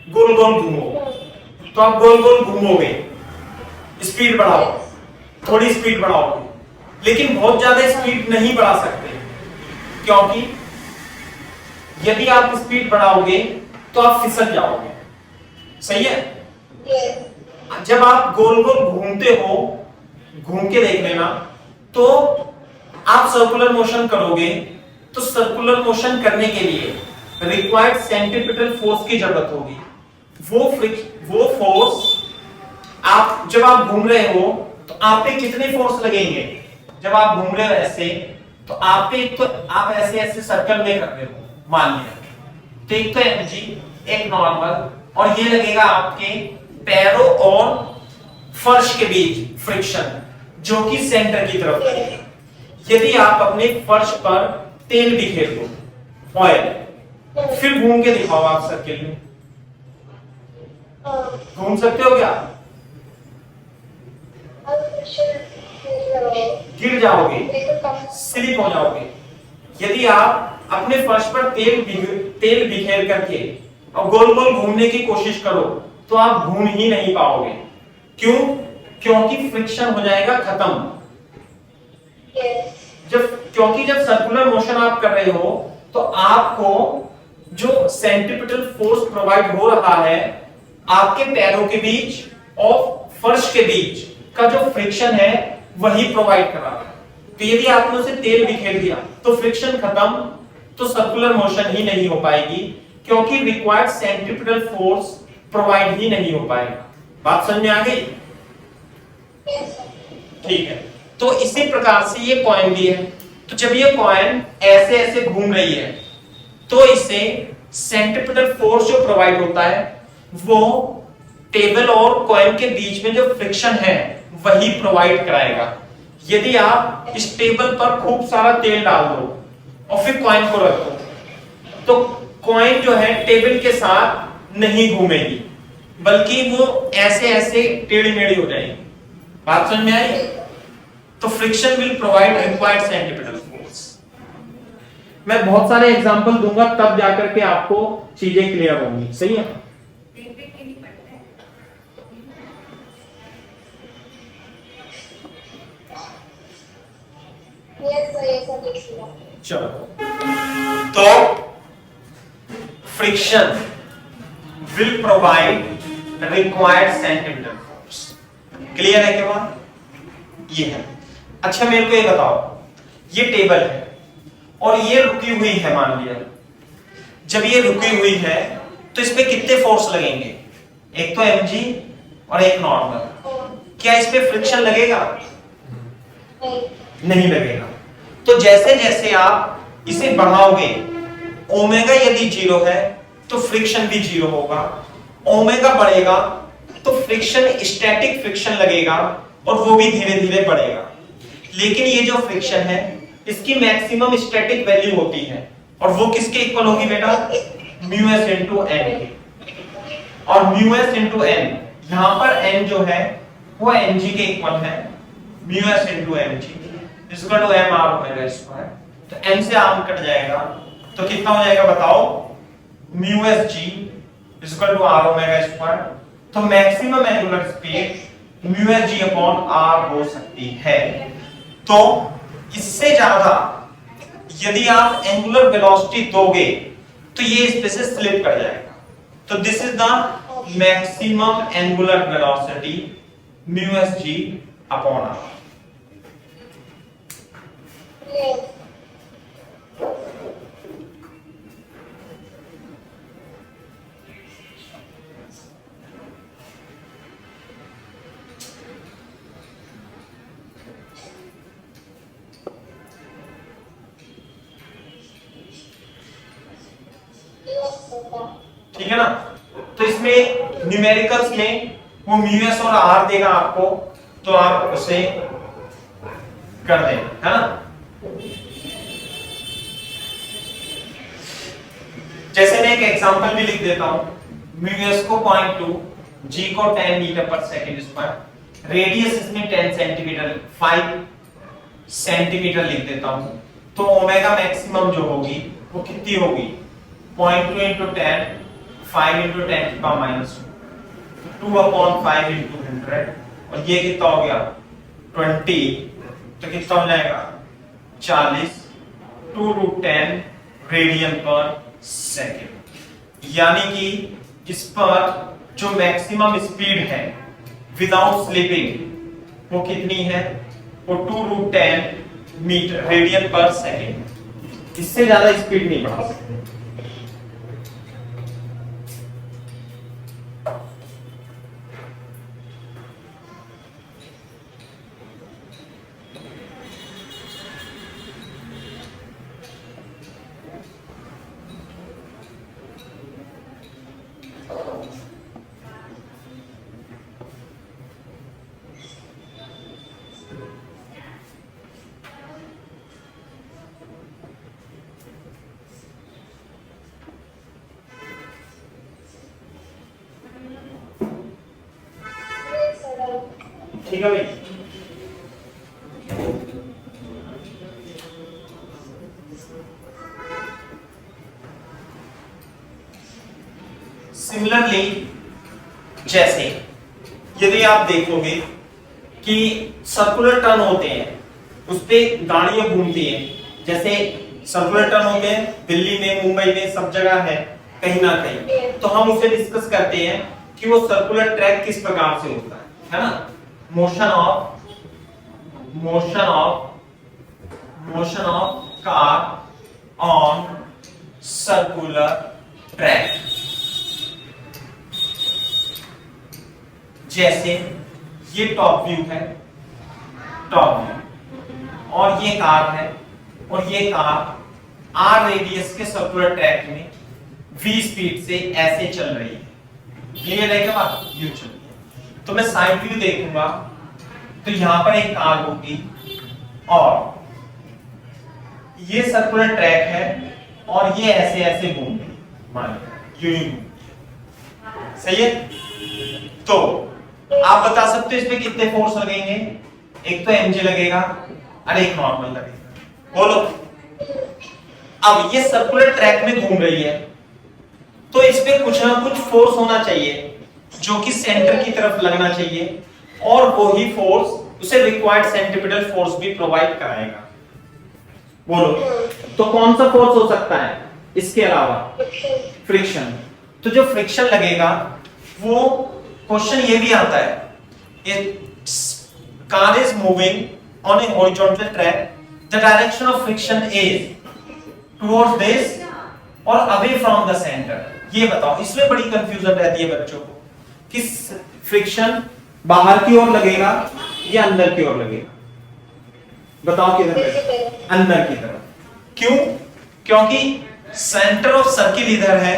गोल गोल घूमो, तो आप गोल गोल घूमोगे, स्पीड बढ़ाओ, थोड़ी स्पीड बढ़ाओगे, लेकिन बहुत ज्यादा स्पीड नहीं बढ़ा सकते, क्योंकि यदि आप स्पीड बढ़ाओगे तो आप फिसल जाओगे। सही है? जब आप गोल गोल घूमते हो, घूम के देख लेना, तो आप सर्कुलर मोशन करोगे, तो सर्कुलर मोशन करने के लिए रिक्वायर्ड सेंट्रीपिटल फोर्स की जरूरत होगी। वो फोर्स आप जब आप घूम रहे हो तो आप पे कितने फोर्स लगेंगे? जब आप घूम रहे हो ऐसे, तो आप पे तो आप ऐसे ऐसे सर्कल में कर रहे हो, मान लिया, तो एक तो mg, एक नॉर्मल, और ये लगेगा आपके पैरों और फर्श के बीच फ्रिक्शन, जो कि सेंटर की तरफ लगेगा। यदि आप अपने फर्श पर तेल बिखेर दो, ऑयल, फिर घूम के दिखाओ आप सर्किल में, घूम सकते हो क्या? गिर जाओगे, स्लिप हो जाओगे। यदि आप अपने फर्श पर तेल बिखेर करके और गोल गोल घूमने की कोशिश करो तो आप घूम ही नहीं पाओगे। क्यों? क्योंकि फ्रिक्शन हो जाएगा खत्म। क्योंकि जब सर्कुलर मोशन आप कर रहे हो तो आपको जो सेंट्रीपिटल फोर्स प्रोवाइड हो रहा है आपके पैरों के बीच और फर्श के बीच का जो फ्रिक्शन है वही प्रोवाइड कर रहा है। तो यदि आपने उसे तेल बिखेर दिया तो फ्रिक्शन खत्म, तो सर्कुलर मोशन ही नहीं हो पाएगी, क्योंकि रिक्वायर्ड सेंट्रीपिटल फोर्स प्रोवाइड ही नहीं हो पाएगा। बात समझ में आ गई? ठीक है, तो इसी प्रकार से ये कॉइन भी है। तो जब ये कॉइन ऐसे ऐसे घूम रही है तो इसे सेंट्रीपिटल फोर्स जो प्रोवाइड होता है वो टेबल और कॉइन के बीच में जो फ्रिक्शन है वही प्रोवाइड कराएगा। यदि आप इस टेबल पर खूब सारा तेल डाल दो और फिर कॉइन को रख दो, तो कॉइन जो है टेबल के साथ नहीं घूमेगी, बल्कि वो ऐसे ऐसे टेढ़ी मेढ़ी हो जाएगी। बात समझ में आई? तो friction will provide required centripetal force. मैं बहुत सारे एग्जांपल दूंगा तब जाकर के आपको चीजें क्लियर होंगी। सही है? चलो, तो friction will provide required centripetal force. Clear है क्या बात? ये है। अच्छा, मेरे को ये बताओ, ये टेबल है और ये रुकी हुई है, मान लिया। जब ये रुकी हुई है तो इस पे कितने फोर्स लगेंगे? एक तो mg और एक नॉर्मल। क्या इस पे फ्रिक्शन लगेगा? नहीं लगेगा। तो जैसे जैसे आप इसे बढ़ाओगे, ओमेगा यदि 0 है तो फ्रिक्शन भी 0 होगा। ओमेगा बढ़ेगा तो फ्रिक्शन, स्टैटिक फ्रिक्शन लगेगा और वो भी धीरे धीरे बढ़ेगा। लेकिन ये जो फ्रिक्शन है इसकी मैक्सिमम स्टैटिक वैल्यू होती है और वो किसके इक्वल होगी बेटा? μs into n। और μs into n, यहां पर n जो है वो mg के इक्वल है। μs into mg इसका तो m r ओमेगा स्क्वायर, तो m से r कट जाएगा तो कितना हो जाएगा बताओ? μsg इसका तो r ओमेगा स्क्वायर। तो maximum angular speed μsg upon r हो सकती है। तो इससे ज्यादा यदि आप एंगुलर वेलोसिटी दोगे तो ये इस पे से स्लिप कर जाएगा। तो this is the maximum angular velocity μsg upon r. Yes. Yes, होगा। ठीक है ना। तो इसमें न्यूमेरिकल्स में वो म्यू एस और आर देगा आपको, तो आप उसे कर दें, है ना। जैसे मैं एक एग्जांपल भी लिख देता हूं, म्यू एस को 0.2, जी को 10 मीटर पर सेकंड स्क्वायर, रेडियस इसमें 10 सेंटीमीटर, 5 सेंटीमीटर लिख देता हूं। तो ओमेगा मैक्सिमम जो होगी वो कितनी होगी, 0.2 into 10, 5 into 10 की पावर -2, 2/5 into 100, और ये कितना हो गया 20, तो कितना हो जाएगा 40, 2/10 रेडियन पर सेकेंड। यानी कि इस पर जो मैक्सिमम स्पीड है विदाउट स्लिपिंग वो कितनी है, वो 2/10 मीटर रेडियन पर सेकेंड। इससे ज्यादा स्पीड नहीं बढ़ा सकते। Yes, होगा। ठीक है भाई। सिमिलरली जैसे यदि आप देखोगे कि सर्कुलर टर्न होते हैं, उस पे गाड़ियां घूमती हैं, जैसे सर्कुलर टर्न होते हैं दिल्ली में, मुंबई में, सब जगह है कहीं ना कहीं, तो हम उसे डिस्कस करते हैं कि वो सर्कुलर ट्रैक किस प्रकार से होता है ना। Motion of car on circular track. जैसे ये टॉप व्यू है, टॉप व्यू, और ये कार है, और ये कार आर रेडियस के सर्कुलर ट्रैक में v स्पीड से ऐसे चल रही है। क्लियर है क्या बात, व्यू चल रही है। तो मैं साइड व्यू देखूंगा तो यहां पर एक कार होगी और ये सर्कुलर ट्रैक है और ये ऐसे ऐसे घूम रही, मान यूं, सही है। तो आप बता सकते हो इसमें कितने फोर्स लगेंगे, एक तो mg लगेगा और एक नॉर्मल लगेगा, बोलो। अब ये सर्कुलर ट्रैक में घूम रही है तो इसमें कुछ ना कुछ फोर्स होना चाहिए जो कि सेंटर की तरफ लगना चाहिए, और वही फोर्स उसे रिक्वायर्ड सेंट्रीपिटल फोर्स भी प्रोवाइड कराएगा, बोलो। तो कौन सा फोर्स हो सकता है इसके अलावा, फ्रिक्शन। तो जो फ्रिक्शन लगेगा वो क्वेश्चन ये भी आता है, ये car is moving on A horizontal track, the direction of friction is towards this और अवे फ्रॉम द सेंटर। ये बताओ, इसमें बड़ी कंफ्यूजन रहती है बच्चों को कि फ्रिक्शन बाहर की ओर लगेगा या अंदर की ओर लगेगा, बताओ किधर लगेगा, अंदर की तरफ। क्यों, क्योंकि सेंटर ऑफ सर्किल इधर है,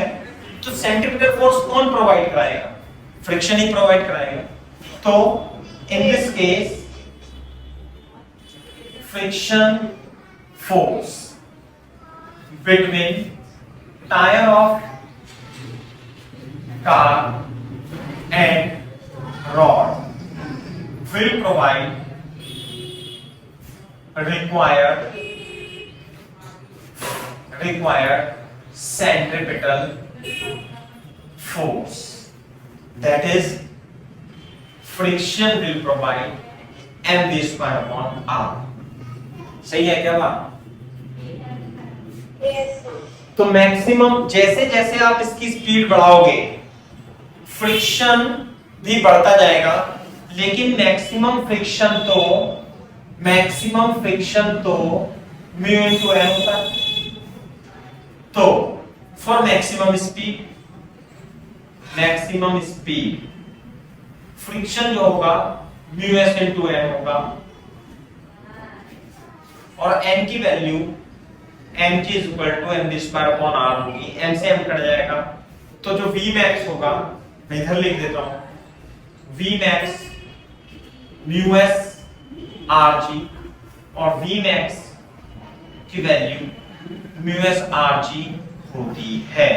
तो सेंट्रीपिटल फोर्स कौन प्रोवाइड कराएगा, फ्रिक्शन ही प्रोवाइड कराएगा। तो in this case friction force between tyre of car and rod will provide required centripetal force, that is friction will provide mv square upon r। सही है क्या बात? Yes, तो मैक्सिमम जैसे जैसे आप इसकी स्पीड बढ़ाओगे फ्रिक्शन भी बढ़ता जाएगा, लेकिन मैक्सिमम फ्रिक्शन तो म्यू इनटू एन होता है। तो फॉर मैक्सिमम स्पीड फ्रिक्शन जो होगा म्यू एस इनटू एन होगा, और एन की वैल्यू m की equal to mv square upon r होगी। m से m कट जाएगा, तो जो v max होगा मैं इधर लिख देता हूं, v max mu s rg, और v max की वैल्यू म्यू s rg होती है।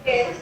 Yes.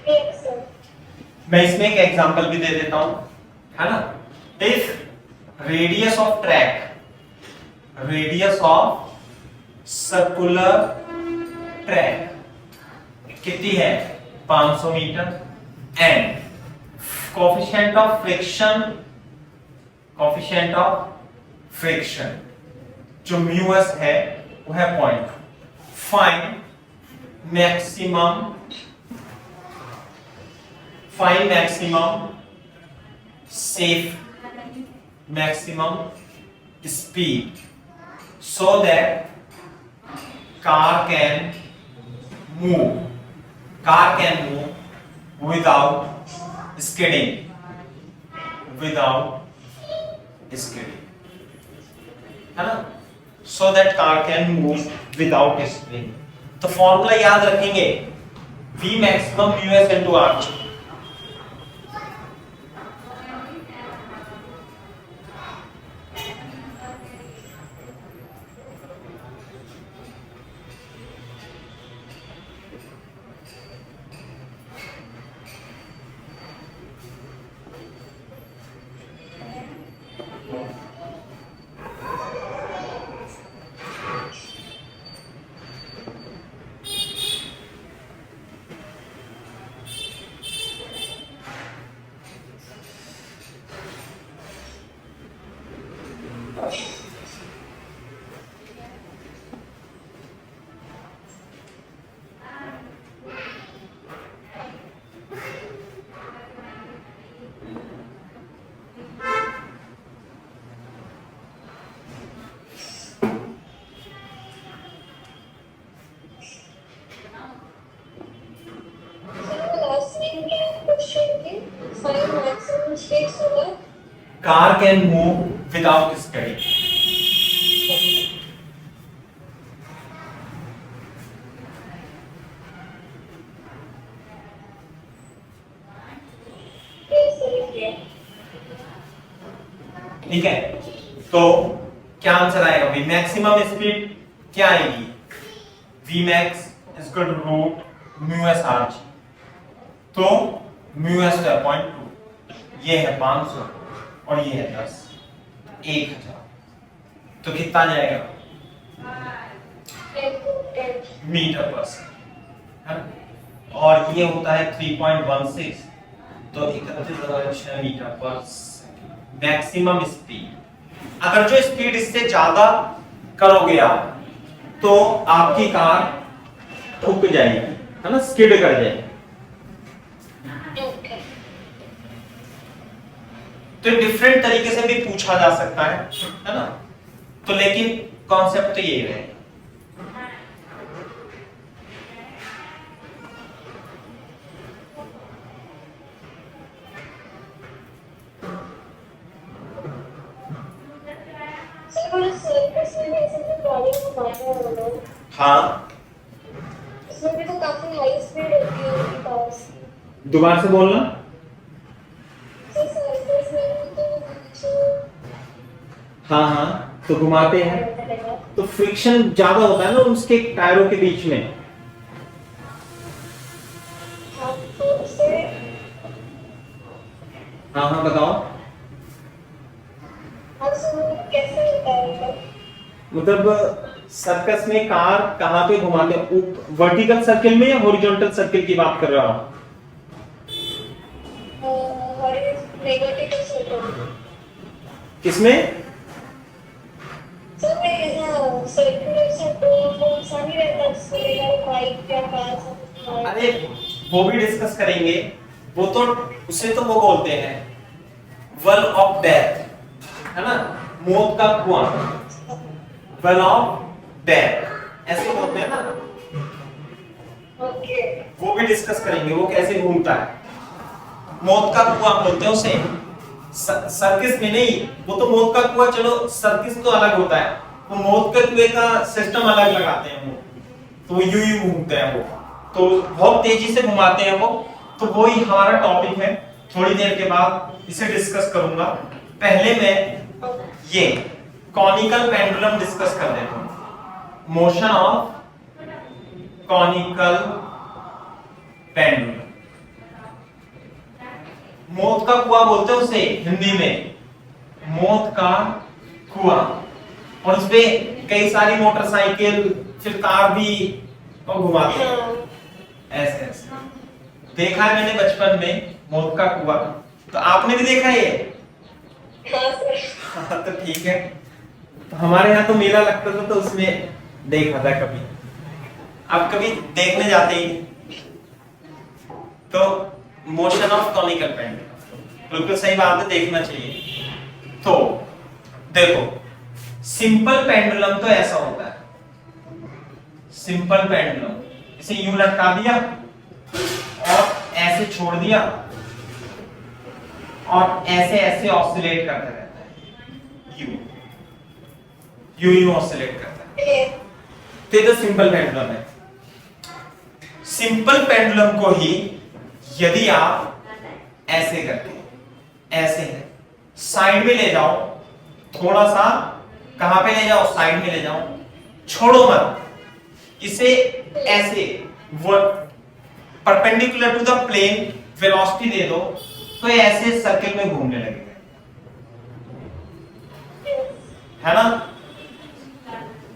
Yes, sir. मैं इसमें एक एग्जांपल भी दे देता हूं, है ना। If radius of circular track कितनी है 500 मीटर, एंड कोफिशिएंट ऑफ फ्रिक्शन जो म्यू एस है वो है 0.2। Find maximum speed so that car can move without skidding, है ना। so that car can move without skidding। तो फॉर्मूला याद रखेंगे, v maximum mu s into r। Car can move without skidding। ठीक है, तो क्या आंसर आएगा भाई? मैक्सिमम स्पीड क्या आएगी? V max equal to root mu s r g. तो म्यू एस है 0.2, ये है 500 और ये है 10, 1000। तो कितना जाएगा? मीटर पर सेकंड, है ना। और ये होता है 3.16, तो 31,600 मीटर पर सेकंड मैक्सिमम स्पीड। अगर जो स्पीड इससे ज्यादा करोगे आप तो आपकी कार ठुक जाएगी, है ना, स्किड कर जाएगी। तो डिफरेंट तरीके से भी पूछा जा सकता है ना। तो लेकिन कॉन्सेप्ट तो यही है। हाँ, इसमें भी तो काफी हाई स्पीड होती है उनके पास। दोबारा से बोलना। सर सर्कस में तो हाँ हाँ, तो घुमाते हैं तो फ्रिक्शन ज्यादा होता है ना उसके टायरों के बीच में। हाँ, तो उससे हाँ हाँ बताओ। हाँ, तो कैसे होता है मतलब सर्कस में कार कहाँ पे घुमाते हैं, वर्टिकल सर्किल में या हॉरिजॉन्टल सर्किल की बात कर रहा हूँ? Negative circle. किसमें? सर मैं यहाँ सर्कुलर सर्कल कौन सा नहीं रहता उसमें वाइट या काला। अरे वो भी डिस्कस करेंगे। वो तो उसे तो वो बोलते हैं वेल ऑफ डेथ, है ना, मौत का कुआं, वेल ऑफ डेथ ऐसे बोलते हैं ना। ओके। वो भी डिस्कस करेंगे वो कैसे घूमता है। मौत का कुआं बोलते हैं उसे। सर्किस में नहीं, वो तो मौत का कुआं, चलो सर्किस तो अलग होता है, वो मौत के कुएं का सिस्टम अलग लगाते हैं वो, तो वो यूं घूमते हैं वो, तो बहुत तेजी से घुमाते हैं वो। तो वही हमारा टॉपिक है, थोड़ी देर के बाद इसे डिस्कस करूंगा। पहले मैं ये कॉनिकल पेंडुलम डिस्कस कर देता हूं। मोशन ऑफ कॉनिकल पेंडुलम, मौत का कुआं बोलते हैं उसे हिंदी में, मौत का कुआं। और उसपे कई सारी मोटरसाइकिल फिर कार भी घुमाते हैं ऐसे ऐसे। देखा है मैंने बचपन में मौत का कुआं, तो आपने भी देखा है ये? हाँ, तो ठीक है। तो हमारे यहाँ तो मेला लगता था तो उसमें देखा था कभी, अब कभी देखने जाते ही। तो मोशन ऑफ कॉनिकल पेंडुलम बिल्कुल सही बात है, देखना चाहिए। तो देखो सिंपल पेंडुलम तो ऐसा होता है, सिंपल पेंडुलम इसे यूं लटका दिया और ऐसे छोड़ दिया और ऐसे ऐसे ऑसिलेट करता रहता है, यूं यूं ऑसिलेट करता है। तो ये तो सिंपल पेंडुलम है। सिंपल पेंडुलम को ही यदि आप ऐसे करके ऐसे साइड में ले जाओ, थोड़ा सा कहां पे ले जाओ, साइड में ले जाओ, छोड़ो मत, इसे ऐसे perpendicular to the plane velocity दे दो तो ये ऐसे सर्किल में घूमने लगेगा, है ना,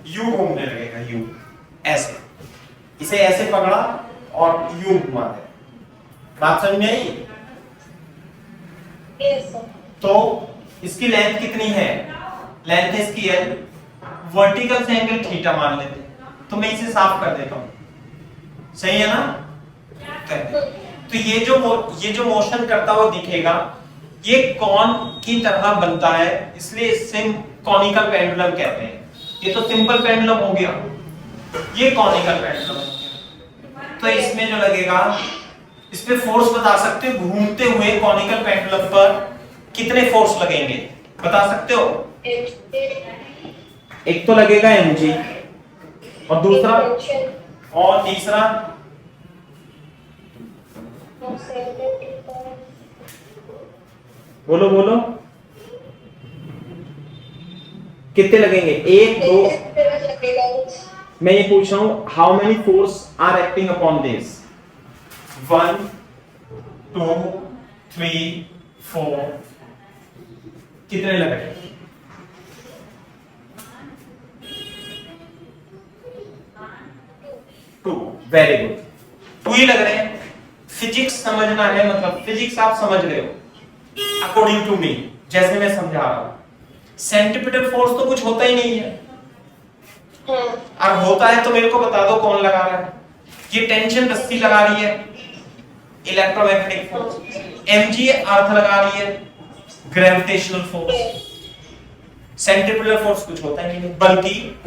यू घूमने लगेगा, यू ऐसे, इसे ऐसे पकड़ा और यू घुमा दे। बात समझ में आई? तो इसकी लेंथ कितनी है? लेंथ इसकी है, वर्टिकल से एंगल थीटा मान लेते हैं, तो मैं इसे साफ कर देता हूं, सही है ना। तो ये जो मोशन करता हुआ दिखेगा ये कॉन की तरह बनता है, इसलिए इसे कॉनिकल पेंडुलम कहते हैं। ये तो सिंपल पेंडुलम हो गया, ये कॉनिकल पेंडुलम हो गया। तो इसमें जो लगेगा, इस पे फोर्स बता सकते हो, घूमते हुए कॉनिकल पेंडुलम पर कितने फोर्स लगेंगे बता सकते हो? एक तो लगेगा mg और दूसरा और तीसरा बोलो बोलो कितने लगेंगे? एक दो, मैं ये पूछ रहा हूं how many force are acting upon this? 1 2 3 4, कितने लग रहे हैं? 2, वेरी गुड, 2 ही लग रहे हैं। फिजिक्स समझना है, मतलब फिजिक्स आप समझ रहे हो अकॉर्डिंग टू मी, जैसे मैं समझा रहा हूं। सेंट्रीपिटल फोर्स तो कुछ होता ही नहीं है, और होता है तो मेरे को बता दो कौन लगा रहा है। ये टेंशन रस्सी लगा रही है, इलेक्ट्रोमैग्नेटिक फोर्स। mg अर्थ लगा रही है, ग्रेविटेशनल फोर्स, सेंट्रीफ्यूगल फोर्स कुछ होता ही नहीं, बल्कि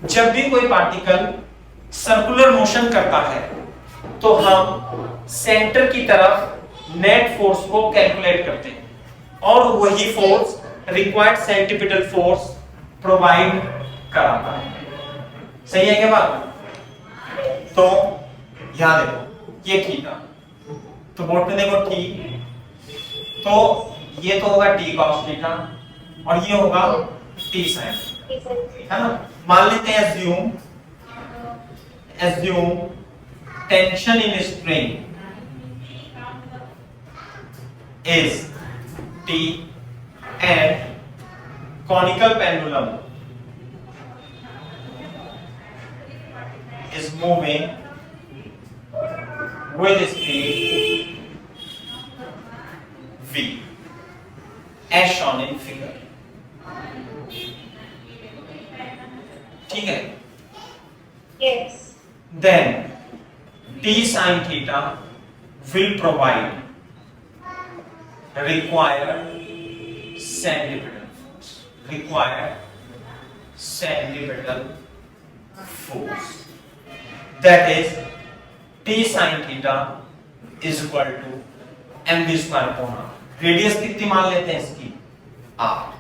जब भी कोई पार्टिकल सर्कुलर मोशन करता है तो हम सेंटर की तरफ नेट फोर्स को कैलकुलेट करते हैं और वही force required centripetal force provide कराता है। सही है क्या बात? तो यहां देखो ये थीटा, तो बोर्ड पे देखो टी, तो ये तो होगा टी कॉस थीटा और ये होगा टी साइन, है ना। मान लेते हैं assume tension in spring is T and conical pendulum is moving with speed v as shown in figure। ठीक है, Yes. then T sin theta will provide required centripetal force, that is T sin theta is equal to mv square upon r। Radius कितनी मान लेते हैं इसकी? r।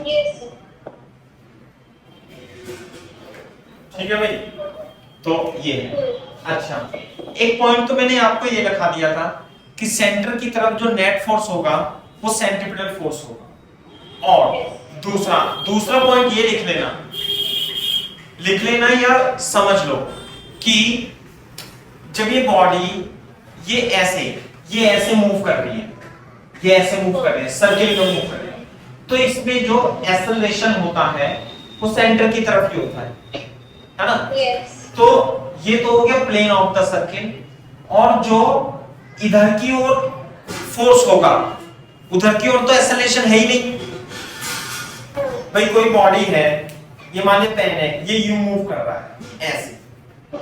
Yes, sir. ठीक है भाई, तो ये है। अच्छा, एक पॉइंट तो मैंने आपको ये लिखा दिया था कि सेंटर की तरफ जो नेट फोर्स होगा वो सेंट्रीपिटल फोर्स होगा, और दूसरा पॉइंट ये लिख लेना या समझ लो कि जब ये बॉडी ये ऐसे मूव कर रही है, ये ऐसे मूव कर रही है, सर्किल में मूव कर रही है, तो इसमें जो एक्सेलरेशन होता है वो सेंटर की तरफ ही होता है ना। Yes. तो ये तो हो गया प्लेन ऑफ द सर्किल, और जो इधर की ओर फोर्स होगा उधर की ओर तो एक्सेलरेशन है ही नहीं। भाई कोई बॉडी है, ये मान ले पेन है, ये यूं मूव कर रहा है ऐसे,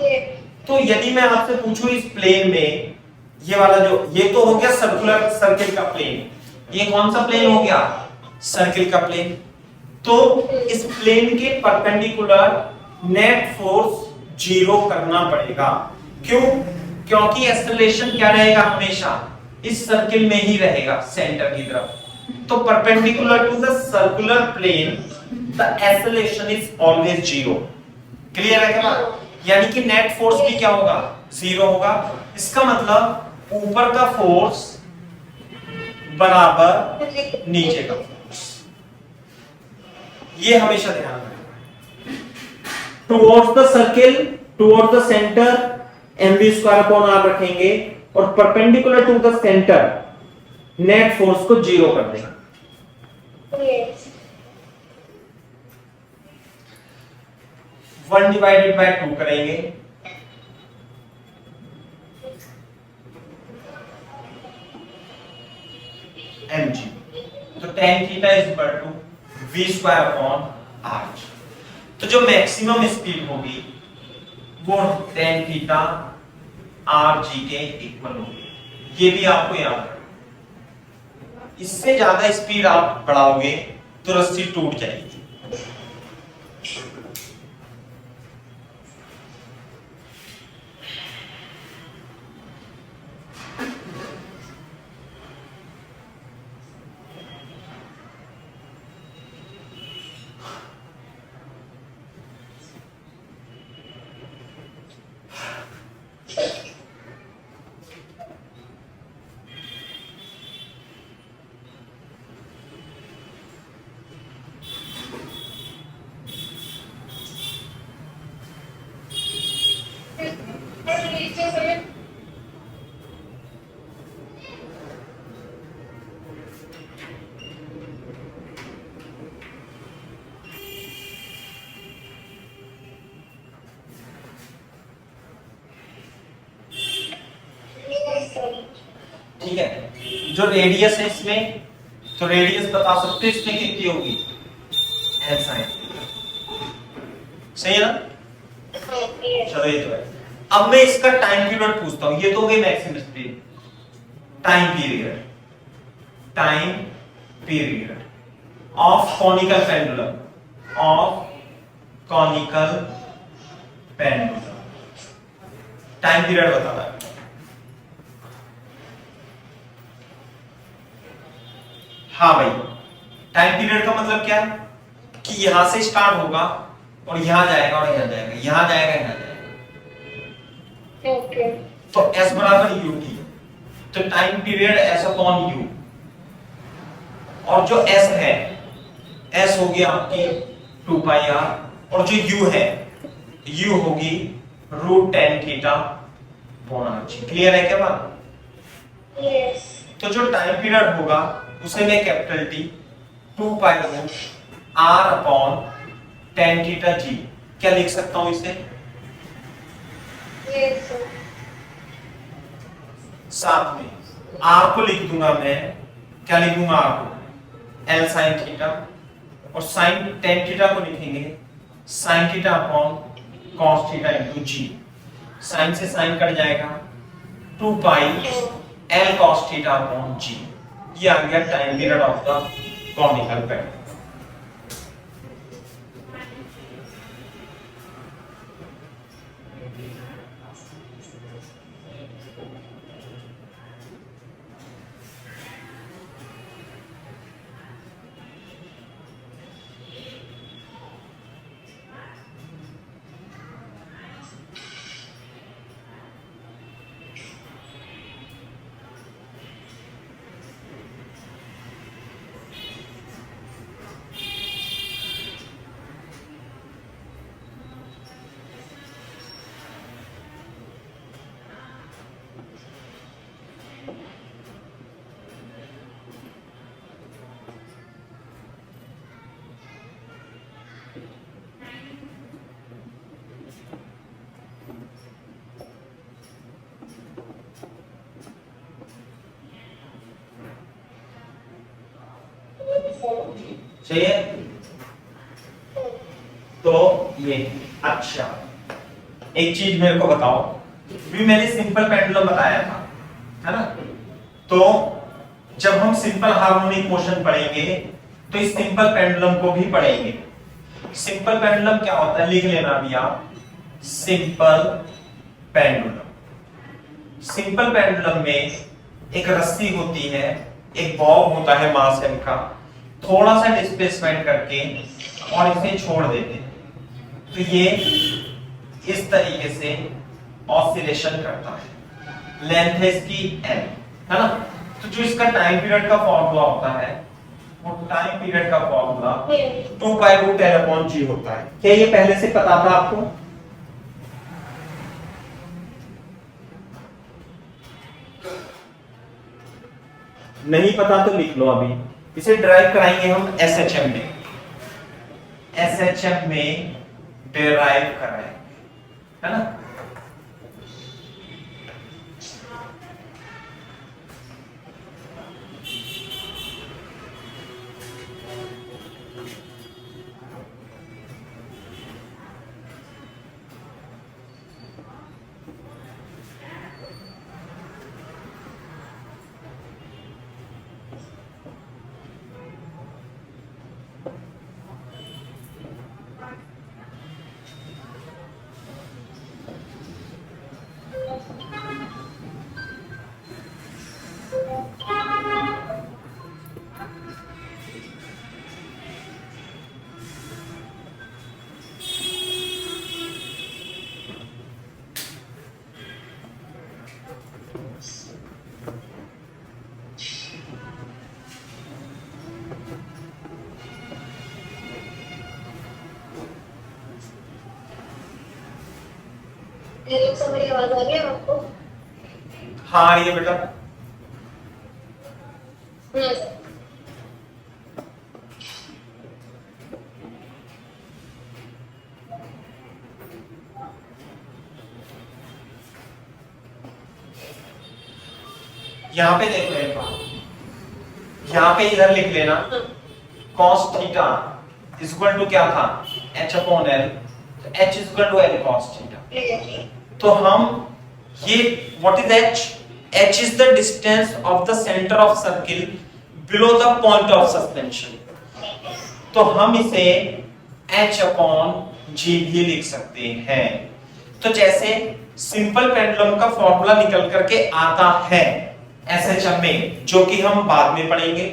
Yes. तो यदि मैं आपसे पूछूं इस प्लेन में ये वाला जो ये तो हो गया सर्कुलर सर्किल का प्लेन, ये कौन सा प्लेन हो गया? सर्किल का प्लेन। तो इस प्लेन के परपेंडिकुलर नेट फोर्स जीरो करना पड़ेगा। क्यों? क्योंकि एक्सेलरेशन क्या रहेगा? हमेशा इस सर्किल में ही रहेगा, सेंटर की तरफ। तो perpendicular to the circular plane the acceleration is always zero. Clear है क्या? यानी कि नेट फोर्स भी क्या होगा? जीरो होगा। इसका मतलब ऊपर का फोर्स बराबर नीचे का फोर्स, ये हमेशा ध्यान रखना। Towards the circle, towards the centre mv square upon r रखेंगे, और perpendicular to the centre net force को जीरो कर देंगे। Yes. 1 डिवाइडेड बाय 2 करेंगे, mg, तो tan theta is equal to v square upon r। तो जो मैक्सिमम स्पीड होगी वो tan थीटा आर जी के इक्वल होगी। ये भी आपको याद रखना। इससे ज्यादा स्पीड आप बढ़ाओगे तो रस्सी टूट जाएगी। ठीक है, जो रेडियस है इसमें, तो रेडियस बता सकते हो इसमें कितनी होगी, एल साइन। सही है ना? चलो ये तो है। अब मैं इसका टाइम पीरियड पूछता हूं। ये तो हो गई maximum speed. Time period of conical pendulum, time period बता रहा है। हाँ भाई, टाइम पीरियड का मतलब क्या है कि यहां से स्टार्ट होगा और यहां जाएगा और यहां जाएगा, यहां जाएगा, यहां जाएगा। ओके। तो S बराबर यू टी, तो time period S upon you, और जो S है, S होगी आपकी 2 पाई r, और जो U है, U होगी root tan theta upon r। Clear है क्या बात? यस। तो जो टाइम पीरियड होगा उसे मैं capital T 2 pi root r upon tan theta g, क्या लिख सकता हूं इसे? Yes sir. साथ में r को लिख दूंगा मैं, क्या लिखूंगा r को? L sin थीटा, और sin tan थीटा को लिखेंगे sin theta upon cos theta into g। sin से sin कट जाएगा, 2 पाई L cos theta upon g। ये आ गया time period of the conical pendulum. चाहिए तो ये। अच्छा, एक चीज मेरे को बताओ, भी मैंने सिंपल पेंडुलम बताया था, है ना? तो जब हम सिंपल हार्मोनिक मोशन पढ़ेंगे तो इस सिंपल पेंडुलम को भी पढ़ेंगे। सिंपल पेंडुलम क्या होता है, लिख लेना भी आप, सिंपल पेंडुलम। सिंपल पेंडुलम में एक रस्सी होती है, एक बॉब होता है मास m का, थोड़ा सा डिस्प्लेसमेंट करके और इसे छोड़ देते हैं, तो ये इस तरीके से ऑसिलेशन करता है। लेंथ है इसकी n, है ना? तो जो इसका टाइम पीरियड का फॉर्मूला होता है, वो टाइम पीरियड का formula 2 pi root L upon G होता है। क्या ये पहले से पता था आपको? नहीं पता तो लिख लो अभी। इसे ड्राइव कराएंगे हम SHM में, SHM में डिराइव कराएंगे, है ना? हेलो सर, मेरी आवाज आ रही है आपको? हाँ आ रही है बेटा। हाँ सर। यहाँ पे देखो एक बात, यहाँ पे इधर लिख लेना cos theta is equal to क्या था, h अपॉन l, तो h is equal to l cos theta. तो हम ये what is h? h is the distance of the centre of circle below the point of suspension. तो हम इसे h अपॉन g भी लिख सकते हैं। तो जैसे सिंपल पेंडुलम का फॉर्मूला निकल करके आता है SHM में, जो कि हम बाद में पढ़ेंगे,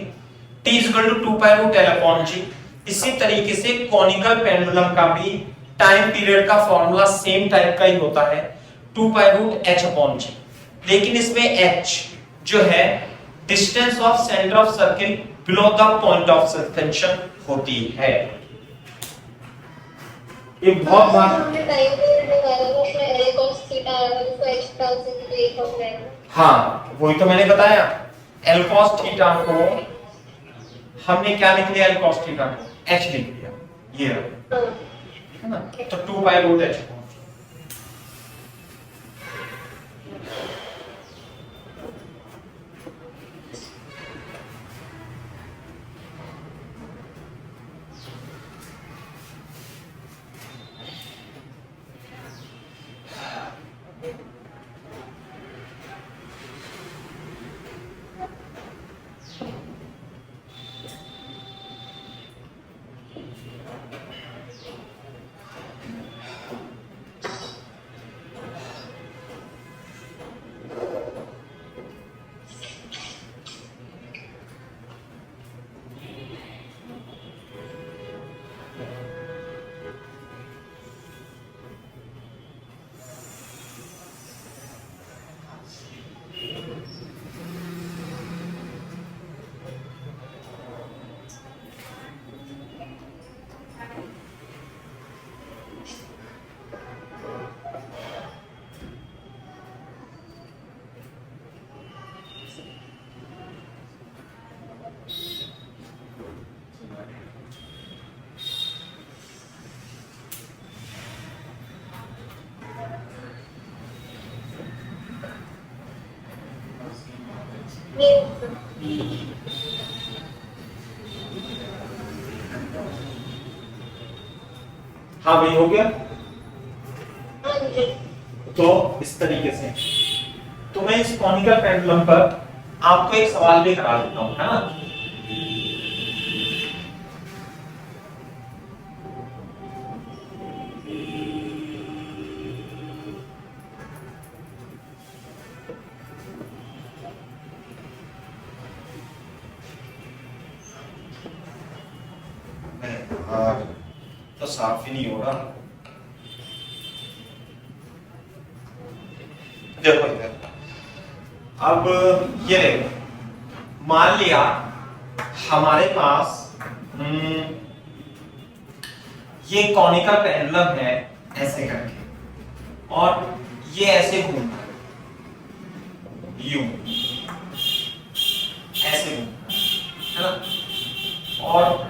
t equal to 2 pi root l upon g। इसी तरीके से कॉनिकल पेंडुलम का भी टाइम पीरियड का फॉर्मूला सेम टाइप का ही होता है, 2 pi root h upon g। लेकिन इसमें h जो है distance of centre of circle below the point of suspension होती है। ये बहुत बार हमने टाइम पीरियड निकाला था, उसमें l cos थीटा आ रहा था, तो h ट्रांस इनटू a हो जाएगा। हाँ वही तो मैंने बताया, l cos थीटा को हमने क्या लिख लिया, l cos थीटा को h लिख लिया, ये रहा, हाँ है ना। तो 2 पाई रूट h। हाँ भाई हो गया। हाँ जी। तो इस तरीके से तो मैं इस कॉनिकल पेंडुलम पर आपको एक सवाल भी करा देता हूं, है ना। तो साफ ही नहीं हो रहा। देखो इधर, अब ये देखो, मान लिया हमारे पास ये कॉनिकल पेंडुलम है ऐसे करके, और ये ऐसे घूम रहा है, यूं ऐसे घूम रहा है ना, और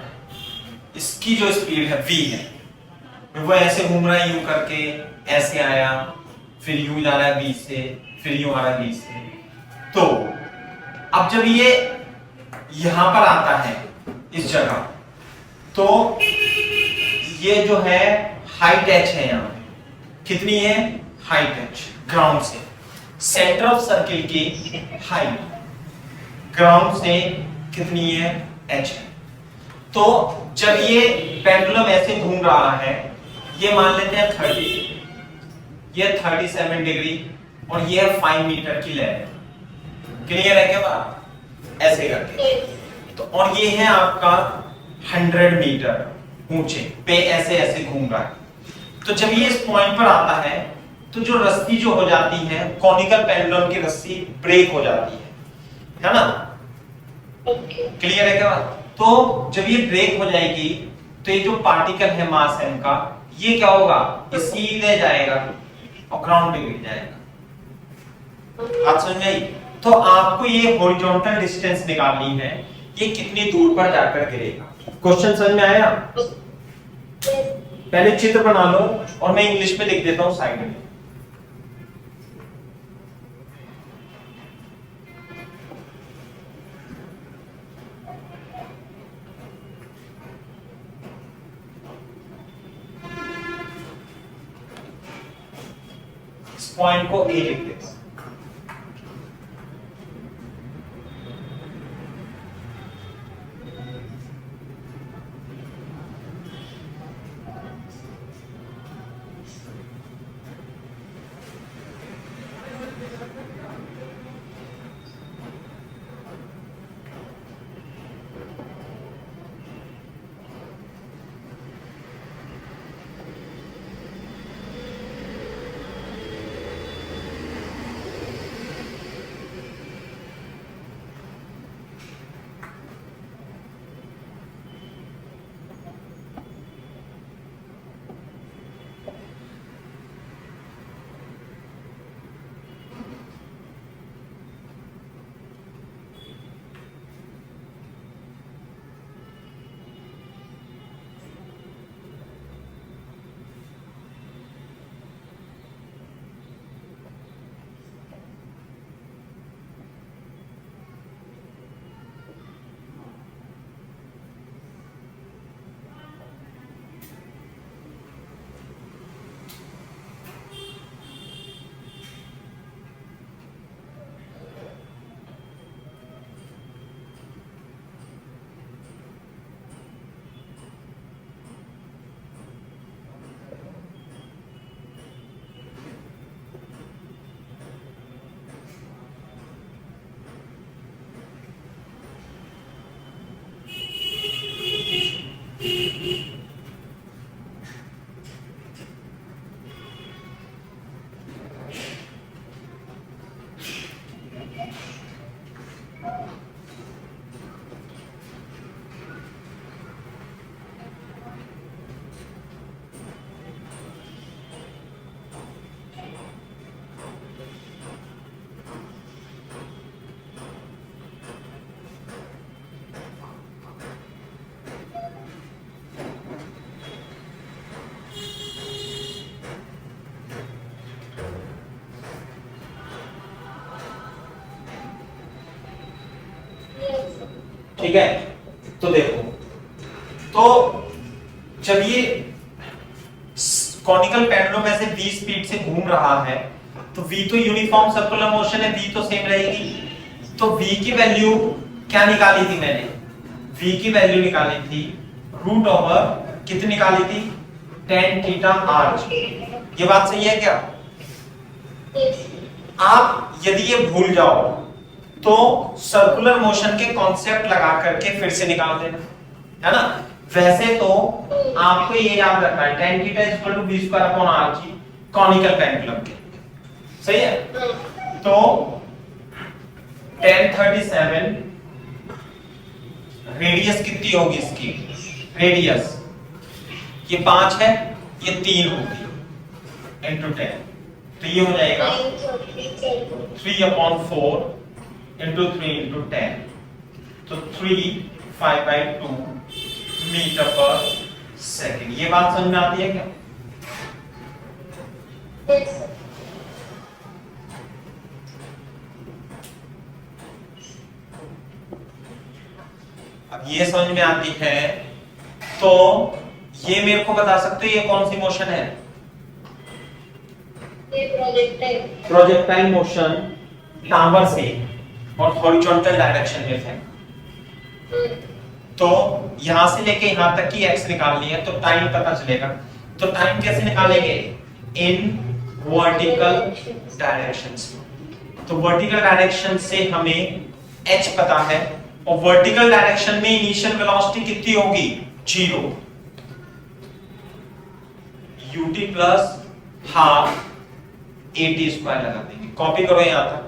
इसकी जो स्पीड है v है, वो ऐसे घूम रहा है यूं करके, ऐसे आया, फिर यूं जा रहा है v से, फिर यूं आ रहा है v से। तो अब जब ये यहां पर आता है इस जगह, तो ये जो है हाइट h है, यहां कितनी है हाइट h, ग्राउंड से सेंटर ऑफ सर्किल की हाइट ग्राउंड से कितनी है h है। तो जब ये पेंडुलम ऐसे घूम रहा है, ये मान लेते हैं 30, ये 37 डिग्री, और ये 5 मीटर की लहर, क्लियर है क्या बात? ऐसे करके तो, और ये है आपका 100 मीटर ऊंचे पे ऐसे ऐसे घूम रहा है। तो जब ये इस पॉइंट पर आता है तो जो रस्सी जो हो जाती है कॉनिकल पेंडुलम की रस्सी ब्रेक हो जाती है ना? क्लियर है क्या बात? तो जब ये ब्रेक हो जाएगी तो ये जो पार्टिकल है मास m का, ये क्या होगा, ये सीधे जाएगा और ग्राउंड पे गिर जाएगा। बात समझ में आई? तो आपको ये हॉरिजॉन्टल डिस्टेंस निकालनी है, ये कितनी दूर पर जाकर गिरेगा। क्वेश्चन समझ में आया? पहले चित्र बना लो और मैं इंग्लिश में लिख देता हूं साइड में। इस पॉइंट को ए लिख देते हैं। ठीक है, तो देखो, तो जब ये कॉनिकल पेंडुलम में से v स्पीड से घूम रहा है तो v तो यूनिफॉर्म सर्कुलर मोशन है, v तो सेम रहेगी। तो v की वैल्यू क्या निकाली थी मैंने? v की वैल्यू निकाली थी रूट ओवर कितनी निकाली थी? tan theta r। ये बात सही है क्या? आप यदि ये भूल जाओ तो सर्कुलर मोशन के कॉन्सेप्ट लगा करके फिर से निकाल देना, है ना? वैसे तो आपको ये याद रखना है tan theta equal to v square upon r conical pendulum के, सही है? तो tan 37 रेडियस कितनी होगी इसकी? रेडियस ये 5 है, ये 3 होगी इंटू 10, तो ये हो जाएगा 3/4 इंटू 3 इंटू 10, तो 3/5/2 मीटर पर सेकेंड। ये बात समझ में आती है क्या? अब ये समझ में आती है तो ये मेरे को बता सकते हो ये कौन सी मोशन है? ये प्रोजेक्टाइल। प्रोजेक्टाइल मोशन टावर से और हॉरिजॉन्टल डायरेक्शन में है। तो यहां से लेके यहां तक की एक्स निकालनी है तो टाइम पता चलेगा। तो टाइम कैसे निकालेंगे? In vertical directions. तो वर्टिकल डायरेक्शन से हमें h पता है और वर्टिकल डायरेक्शन में इनिशियल वेलोसिटी कितनी होगी 0 ut plus half at square लगा देंगे। कॉपी करो यहां तक।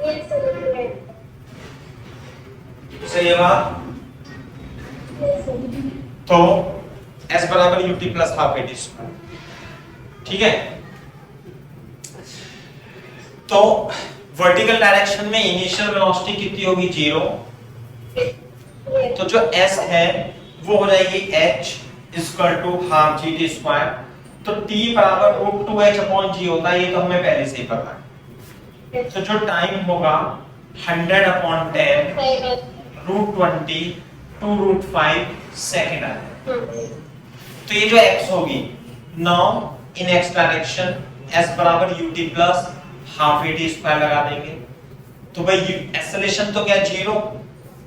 Yes, sir. सही है बात। Yes, sir. तो s बराबर ut plus half at square, ठीक है। तो वर्टिकल डायरेक्शन में इनिशियल वेलोसिटी कितनी होगी 0, Yes. तो जो s है वो हो जाएगी h equal to half gt square. तो t बराबर √2h अपॉन g होता है, ये तो हमें पहले से ही पता है। Yes. तो जो टाइम होगा 100 अपॉन 10 Five. √20 2√5 सेकंड आएगा। Hmm. तो ये जो x होगी now in x direction s बराबर ut plus half at square लगा देंगे। तो भाई एक्सेलरेशन तो क्या 0,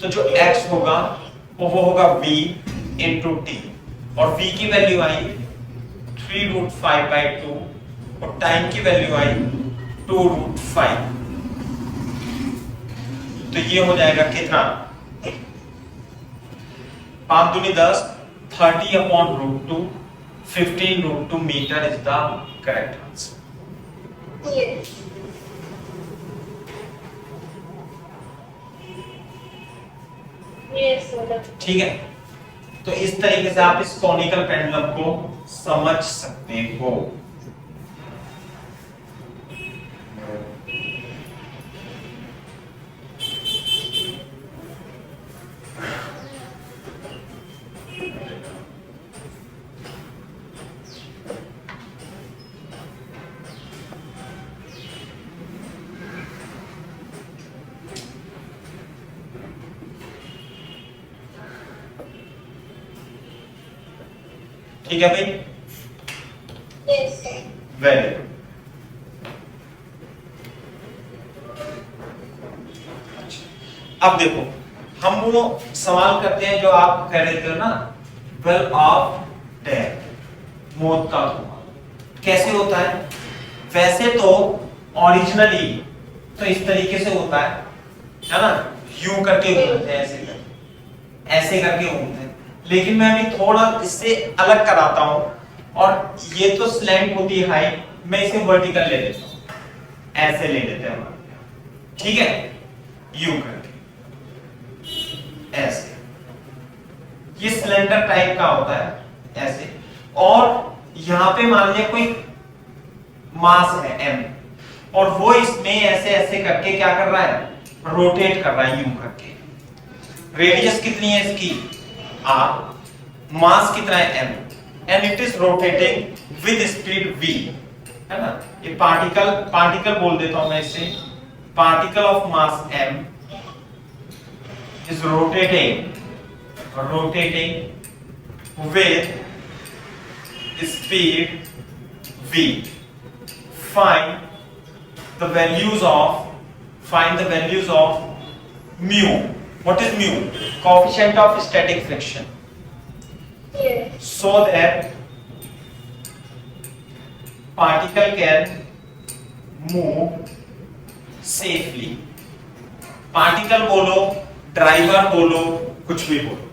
तो जो x होगा वो होगा v into t और v की वैल्यू आई 3√5/2 और टाइम की वैल्यू आई 2√5। तो ये हो जाएगा कितना 5 दूनी 10 30 अपॉन √2 15√2 metre is the correct answer. Yes. Yes, sir. ठीक है, तो इस तरीके से आप इस कॉनिकल पेंडुलम को समझ सकते हो। ठीक है भाई, Yes, sir. Very good. अब देखो हम वो सवाल करते हैं जो आप कह रहे थे ना, वेल ऑफ डेथ, मौत का धुआं कैसे होता है। वैसे तो ओरिजिनली तो इस तरीके से होता है ना, यूं करके घूमते हैं, ऐसे करके घूमते हैं, लेकिन मैं अभी थोड़ा इससे अलग कराता हूं और ये तो स्लैंट होती है हाइट, मैं इसे वर्टिकल ले लेता हूं, ऐसे ले लेते हैं, ठीक है, यूं करके ऐसे, ये सिलेंडर टाइप का होता है ऐसे, और यहां पे मान लिया कोई मास है m और वो इसमें ऐसे ऐसे करके क्या कर रहा है, रोटेट कर रहा है यूं करके। रेडियस कितनी है इसकी r, मास कितना है m and it is rotating with speed v, है ना। ये पार्टिकल बोल देता हूं मैं इसे, particle of mass m is rotating with speed v. Find the values of mu. What is mu? Coefficient of static friction. Yes. So that particle can move safely. Particle बोलो, ड्राइवर बोलो, कुछ भी बोलो।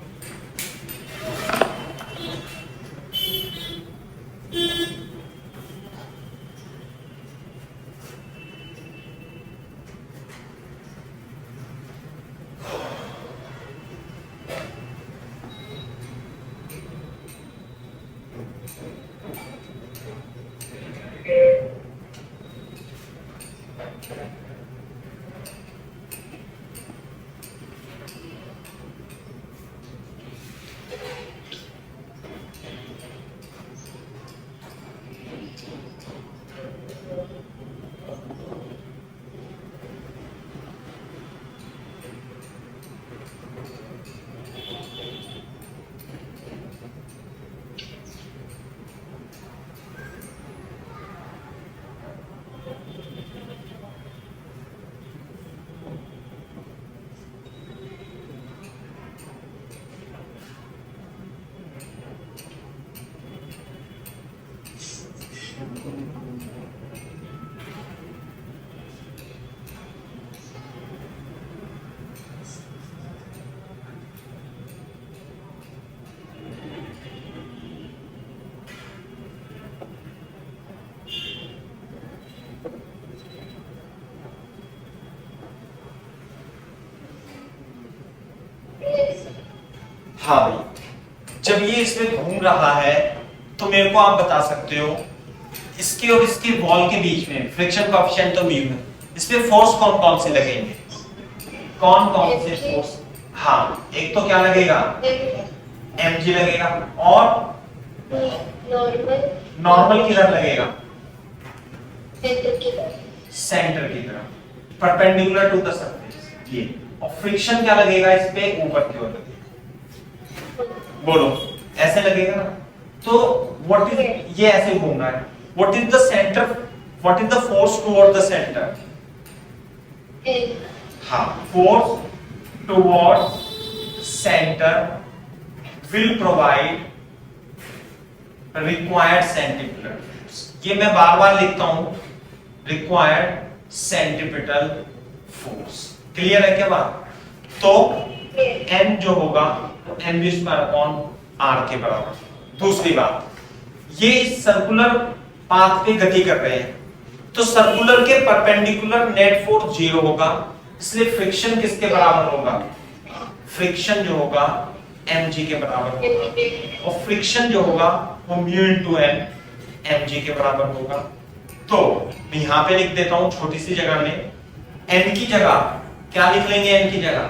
हाँ भाई, जब ये इसमें घूम रहा है तो मेरे को आप बता सकते हो इसके और इसके वॉल के बीच में फ्रिक्शन कोएफिशिएंट तो म्यू है, इसमें फोर्स कौन कौन से लगेंगे, कौन कौन से फोर्स? हाँ, एक तो क्या लगेगा, mg लगेगा, और नॉर्मल किधर लगेगा, सेंटर की तरफ, परपेंडिकुलर टू द सरफेस ये। और फ्रिक्शन क्या लगेगा इस पे, ऊपर की ओर बोलो, ऐसे लगेगा ना। तो व्हाट इज, ये ऐसे घूम रहा है, what is the centre, what is the force toward the centre? हाँ, force toward centre will provide required centripetal force। ये मैं बार बार लिखता हूं, required centripetal force। क्लियर है क्या बात? तो n जो होगा mv स्क्वायर अपॉन r के बराबर। दूसरी बात, ये सर्कुलर पाथ पे गति कर रहे हैं, तो सर्कुलर के परपेंडिकुलर नेट फोर्स 0 होगा, इसलिए फ्रिक्शन किसके बराबर होगा? फ्रिक्शन जो होगा mg के बराबर होगा, और फ्रिक्शन जो होगा वो म्यू इनटू n mg के बराबर होगा। तो मैं यहां पे लिख देता हूं छोटी सी जगह में, n की जगह क्या लिख लेंगे, n की जगह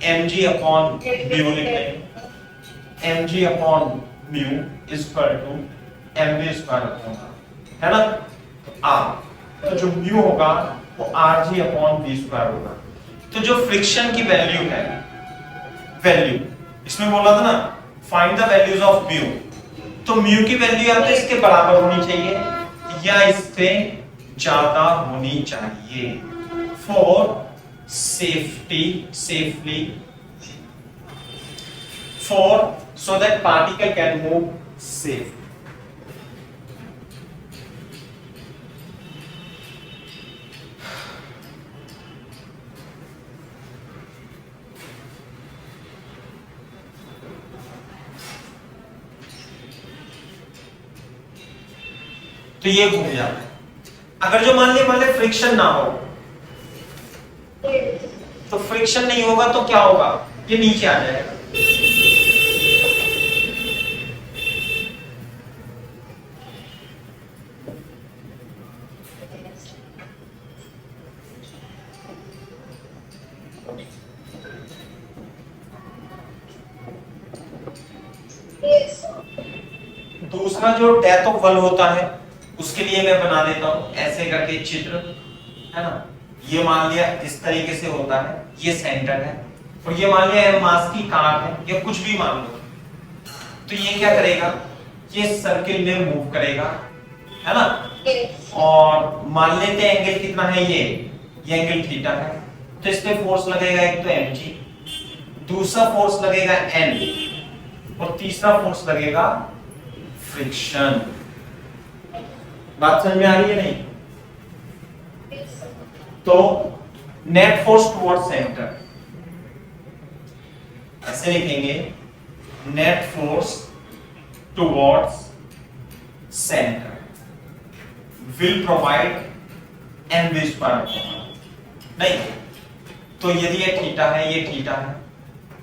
mg अपॉन म्यू लिख लेंगे, mg अपॉन mu is equal to mv square upon r, है ना। तो जो म्यू होगा वो rg अपॉन v स्क्वायर होगा। तो जो फ्रिक्शन की वैल्यू है, वैल्यू इसमें बोला था ना find the values of mu, तो म्यू की वैल्यू या तो इसके बराबर होनी चाहिए या इससे ज्यादा होनी चाहिए for safely for so that particle can move safe. तो ये घूम जाता है। अगर जो मान लिया फ्रिक्शन ना हो, तो फ्रिक्शन नहीं होगा तो क्या होगा, ये नीचे आ जाएगा। दूसरा जो डेथ ऑफ बल होता है उसके लिए मैं बना देता हूं ऐसे करके चित्र, है ना। ये मान लिया इस तरीके से होता है, ये सेंटर है, और ये मान लिया मास की कार है या कुछ भी मान लो, तो ये क्या करेगा, ये सर्किल में मूव करेगा, है ना। और मान लेते हैं एंगल कितना है, ये एंगल थीटा है, तो इस पे फोर्स लगेगा एक तो mg, दूसरा फोर्स लगेगा n, और तीसरा फोर्स लगेगा फ्रिक्शन। बात समझ में आ रही है नहीं? तो नेट फोर्स टुवर्ड्स सेंटर, ऐसे लिखेंगे, net force towards centre will provide mv square. नहीं, तो यदि ये थीटा है, ये थीटा है,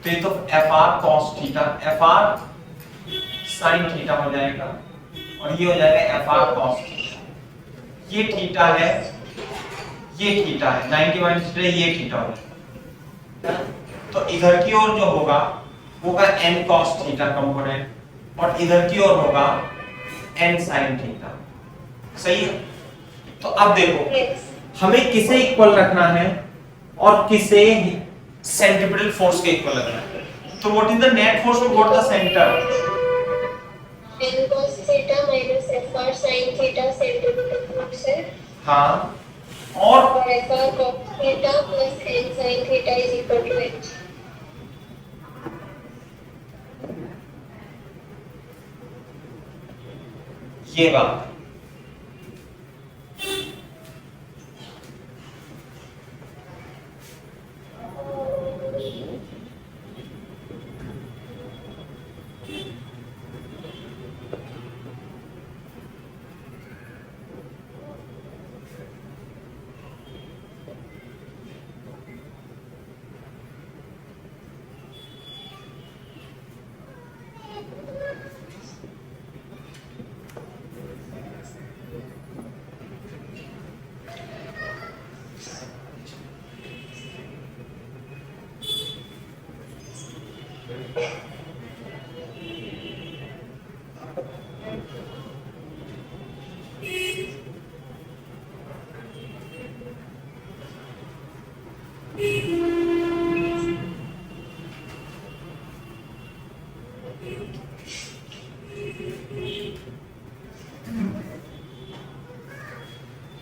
तो ये तो fr cos theta, fr sin theta हो जाएगा, और ये हो जाएगा fr cos थीटा। ये थीटा है, ये थीटा है, 90 माइनस थीटा, ये थीटा हो जाएगा। तो इधर की ओर जो होगा वो होगा n cos थीटा कंपोनेंट, और इधर की ओर होगा n sin थीटा। सही है? तो अब देखो, हमें किसे इक्वल रखना है और किसे सेंट्रीपिटल फोर्स के इक्वल रखना है। तो what is the net force toward the centre? n cos theta minus fr sin theta centripetal force है। हाँ, और fr cos theta plus n sin theta is equal to h। ये बात,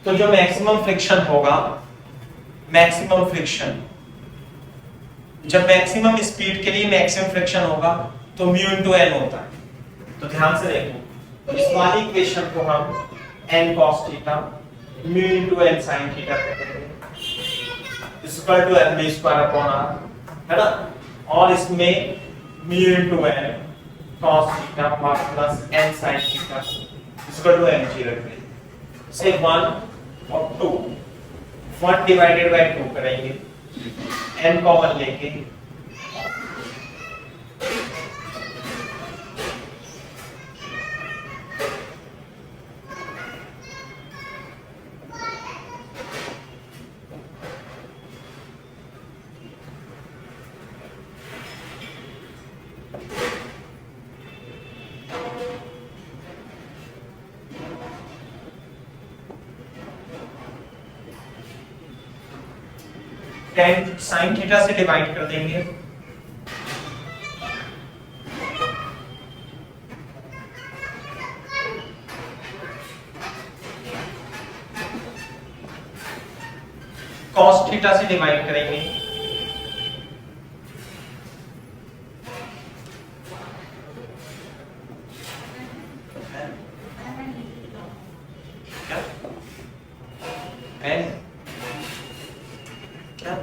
तो जो मैक्सिमम फ्रिक्शन होगा, मैक्सिमम फ्रिक्शन, जब मैक्सिमम स्पीड के लिए मैक्सिमम फ्रिक्शन होगा तो म्यू इनटू एन होता है। तो ध्यान से देखो, तो इस वाली इक्वेशन को हम n cos theta mu into n sin theta कहते हैं, equal to mv square upon r, है ना? और इसमें mu into n cos theta plus n sin theta equal to mg रख देंगे। से 1 और 2, 1 डिवाइडेड बाय 2 करेंगे, n कॉमन लेके, tan sin थीटा से डिवाइड कर देंगे, cos थीटा से डिवाइड करेंगे, क्या n क्या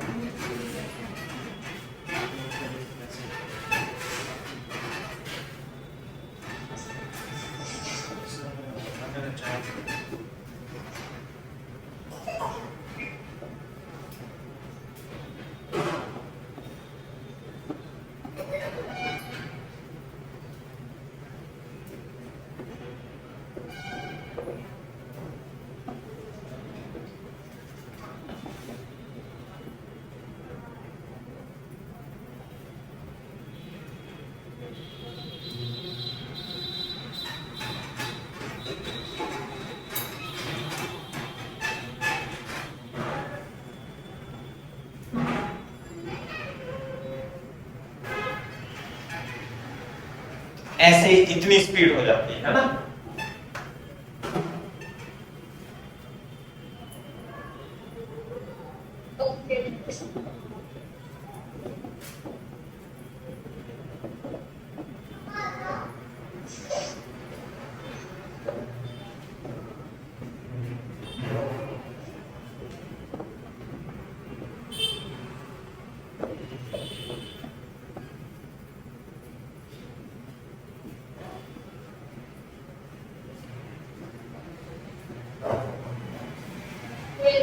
ऐसे इतनी स्पीड हो जाती है ना?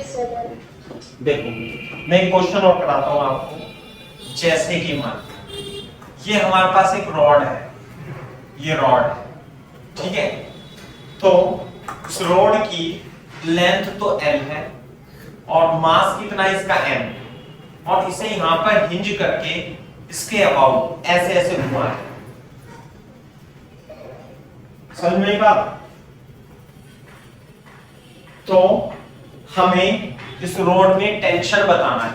सर। देखो मैं एक क्वेश्चन और कराता हूं आपको। जैसे कि मान ये हमारे पास एक रॉड है, ये रॉड है, ठीक है। तो उस रॉड की लेंथ तो L है और मास कितना इसका M, और इसे यहां पर हिंज करके इसके अबाउट ऐसे ऐसे घुमा है। समझ में बात? तो हमें इस रोड में टेंशन बताना है।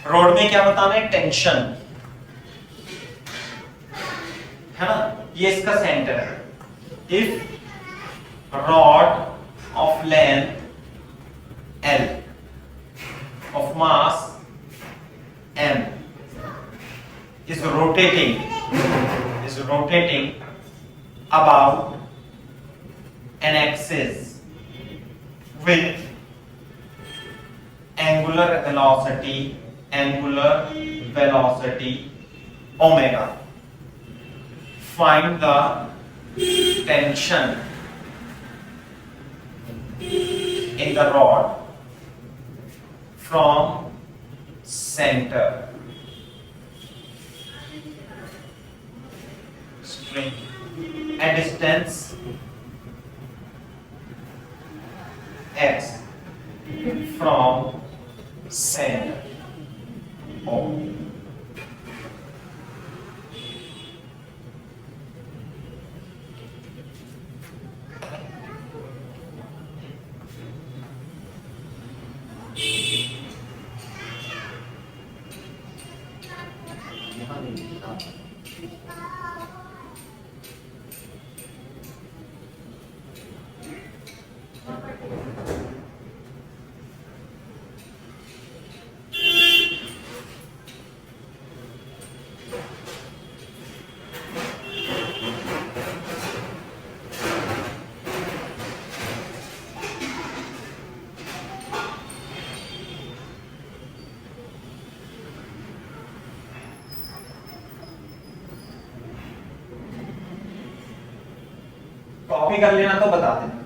रोड में क्या बताना है? टेंशन, है ना। ये इसका सेंटर है। If rod of length L of mass M is rotating about an axis with angular velocity omega. Find the tension in the rod from center. String at distance x from center O. Copy कर लेना तो बता देना।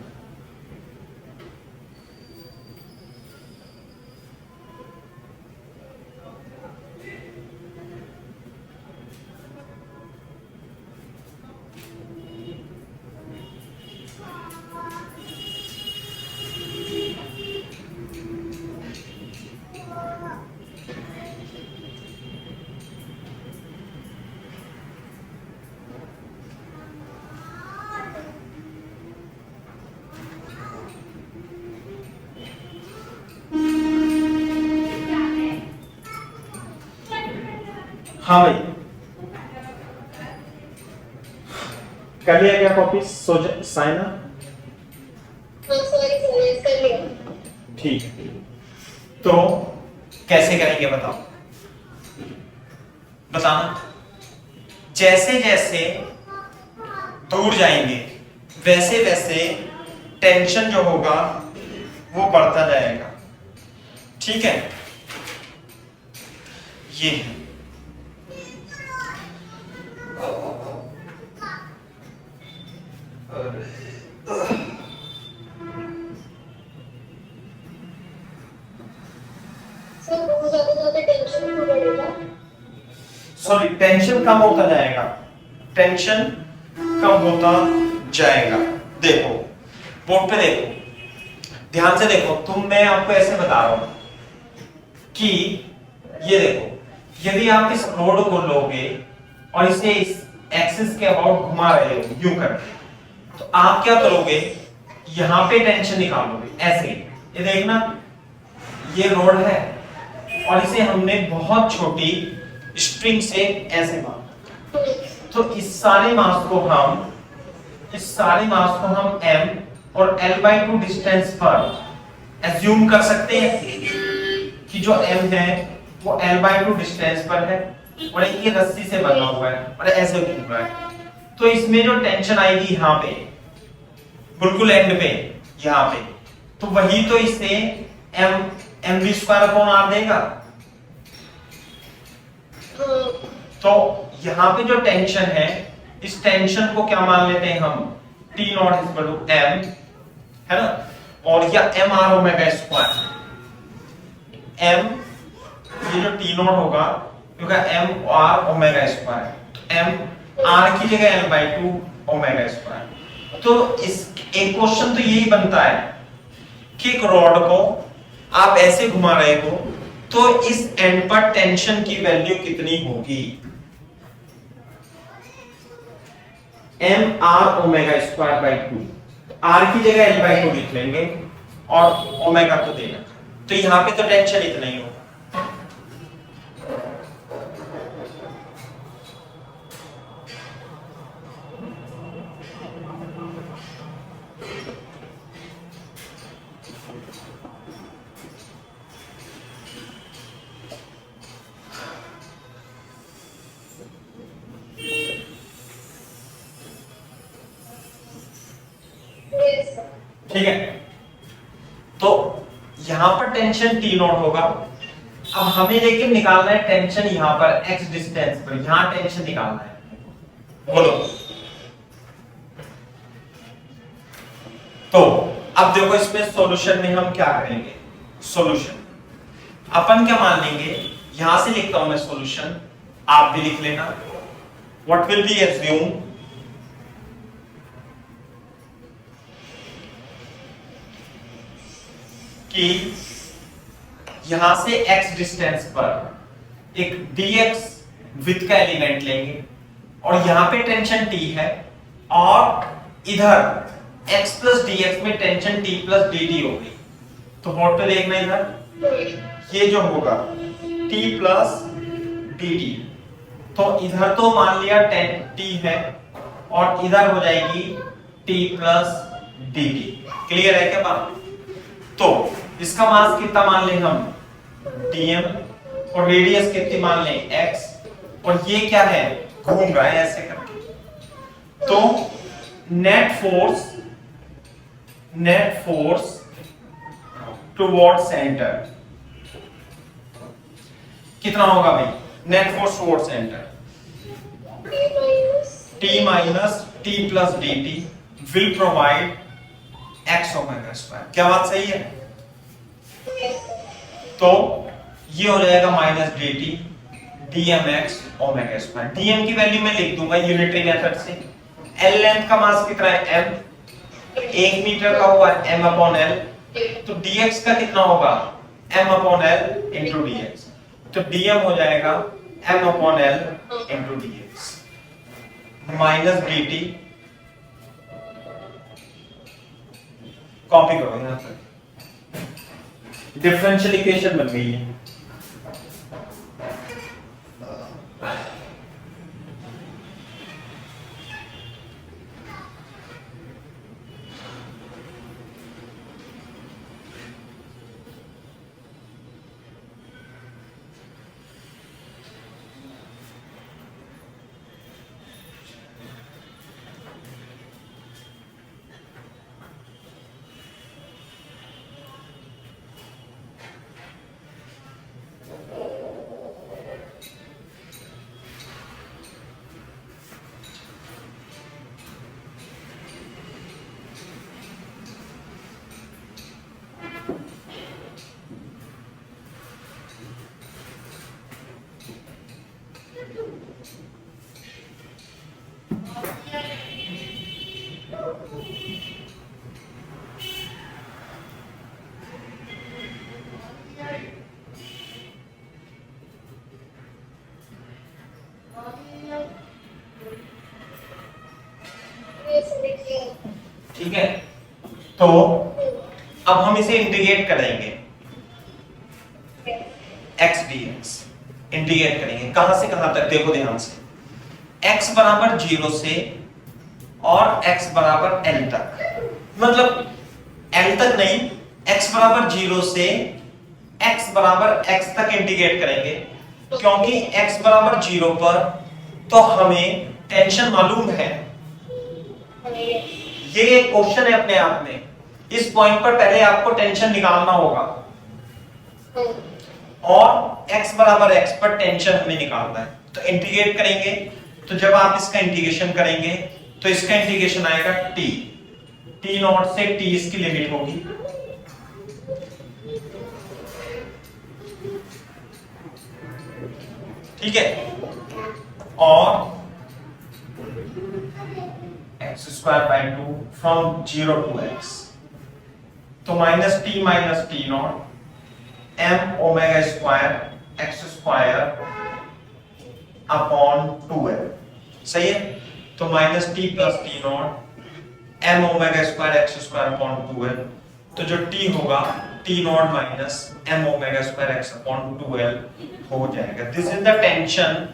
हाँ भाई कर लिया क्या कॉपी? साइन सॉरी सर, कर लिया। ठीक है। तो कैसे करेंगे बताओ, बताना। जैसे जैसे दूर जाएंगे वैसे वैसे टेंशन जो होगा वो बढ़ता जाएगा, ठीक है। ये है सर, बहुत ज्यादा टेंशन हो बढ़ेगा। सॉरी, टेंशन कम होता जाएगा, टेंशन कम होता जाएगा। देखो बोर्ड पे देखो, ध्यान से देखो। मैं आपको ऐसे बता रहा हूं कि ये देखो, यदि आप इस रोड को लोगे और इसे इस एक्सिस के अबाउट घुमा रहे हो यूं करके, तो आप क्या करोगे? यहां पे टेंशन निकालोगे ऐसे। ये देखना, ये रोड है और इसे हमने बहुत छोटी स्ट्रिंग से ऐसे मारा, तो इस सारे मास को हम m और L/2 डिस्टेंस पर एज्यूम कर सकते हैं कि जो m है वो L/2 डिस्टेंस पर है और ये रस्सी से बना हुआ है और ऐसे घूम रहा है। तो इसमें जो टेंशन आएगी यहाँ पे बिल्कुल एंड पे, यहाँ पे, तो वही तो इसे mv² देगा। तो यहाँ पे जो टेंशन है, इस टेंशन को क्या मान लेते हैं हम? T0 m, है ना, और या mr ओमेगा स्क्वायर, m, ये जो टी नॉट होगा क्योंकि m r omega square, m r की जगह l/2 ओमेगा स्क्वायर। तो इस एक क्वेश्चन तो यही बनता है कि एक रॉड को आप ऐसे घुमा रहे हो तो इस एंड पर टेंशन की वैल्यू कितनी होगी। m r omega square by 2, r की जगह l/2 लिख लेंगे और ओमेगा को देना, तो यहां पे तो टेंशन इतना ही होगा। Yes, sir. ठीक है, तो यहां पर टेंशन टी नॉट होगा। अब हमें लेकिन निकालना है टेंशन यहां पर x डिस्टेंस पर, यहां टेंशन निकालना है। बोलो। तो अब देखो इसमें सॉल्यूशन में हम क्या करेंगे। सॉल्यूशन अपन क्या मान लेंगे, यहां से लिखता हूं मैं सॉल्यूशन, आप भी लिख लेना। व्हाट विल बी एज्यूम कि यहां से x डिस्टेंस पर एक dx विथ का एलिमेंट लेंगे और यहां पे टेंशन t है और इधर x प्लस dx में टेंशन t प्लस dt हो गई। तो व्हाट पे देखना इधर, ये जो होगा t प्लस dt, तो इधर तो मान लिया t है और इधर हो जाएगी t प्लस dt। क्लियर है क्या बात। तो इसका मास कितना मान लें हम dm और रेडियस कितनी मान लें x, और ये क्या है घूम रहा है ऐसे करके। तो नेट फोर्स टुवर्ड सेंटर कितना होगा भाई, net force toward centre t minus t plus dt will provide x omega square. क्या बात सही है। तो ये हो जाएगा minus dt dmx omega square. dm की वैल्यू मैं लिख दूंगा यूनिटरी मेथड से। l लेंथ का मास कितना है m, 1 मीटर का हुआ m अपॉन l, तो dx का कितना होगा m upon l into dx, तो dm हो जाएगा m upon l into dx minus dt। Copy करो यहां पर, डिफरेंशियल इक्वेशन बन गई है। ठीक है, तो अब हम इसे इंटीग्रेट करेंगे x dx, इंटीग्रेट करेंगे कहां से कहां तक, देखो ध्यान से, x बराबर 0 से और x बराबर l तक, मतलब l तक नहीं, x बराबर 0 से x बराबर x तक इंटीग्रेट करेंगे, क्योंकि x बराबर 0 पर तो हमें टेंशन मालूम है। ये एक क्वेश्चन है अपने आप में, इस पॉइंट पर पहले आपको टेंशन निकालना होगा और x बराबर x पर टेंशन हमें निकालना है। तो इंटीग्रेट करेंगे, तो जब आप इसका इंटीग्रेशन करेंगे तो इसका इंटीग्रेशन आएगा t नॉट से t इसकी लिमिट होगी ठीक है, और x square by 2 from 0 to x, तो minus t naught m omega square x square upon 2l, सही है। तो minus t plus t naught m omega square x square upon 2l, तो जो t होगा t naught minus m omega square x upon 2l हो जाएगा। This is the tension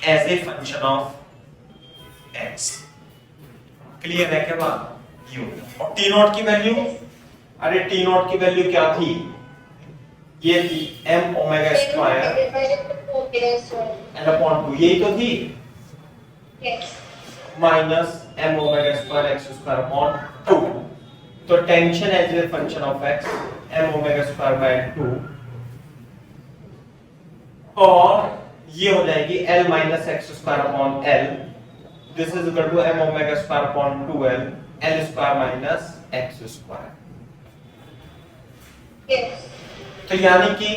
as a function of x। Clear है क्या बात? ये हो गया। और टी नॉट की वैल्यू, अरे टी नॉट की वैल्यू क्या थी? ये थी m omega square l upon 2, यही तो थी, minus m omega square x square upon 2। तो tension as a function of x m omega square by 2, और ये हो जाएगी l minus x square upon l, this is equal to m omega square upon 2l l square minus x square. तो यानी कि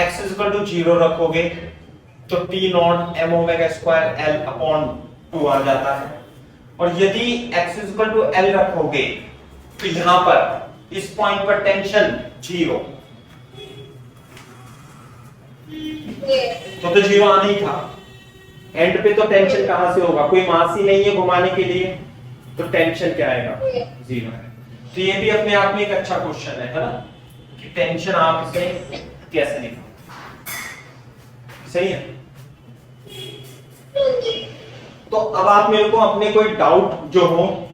x इज इक्वल टू 0 रखोगे तो t naught m omega square l upon 2 आ जाता है, और यदि x is equal to l रखोगे तो यहां पर इस पॉइंट पर टेंशन 0, तो 0 आना ही था। एंड पे तो टेंशन कहां से होगा? कोई मास ही नहीं है घुमाने के लिए, तो टेंशन क्या आएगा? 0 है। तो ये भी अपने आप में एक अच्छा क्वेश्चन है ना, कि टेंशन आप इसे कैसे निकालोगे, सही है। तो अब आप मेरे को अपने कोई डाउट जो हो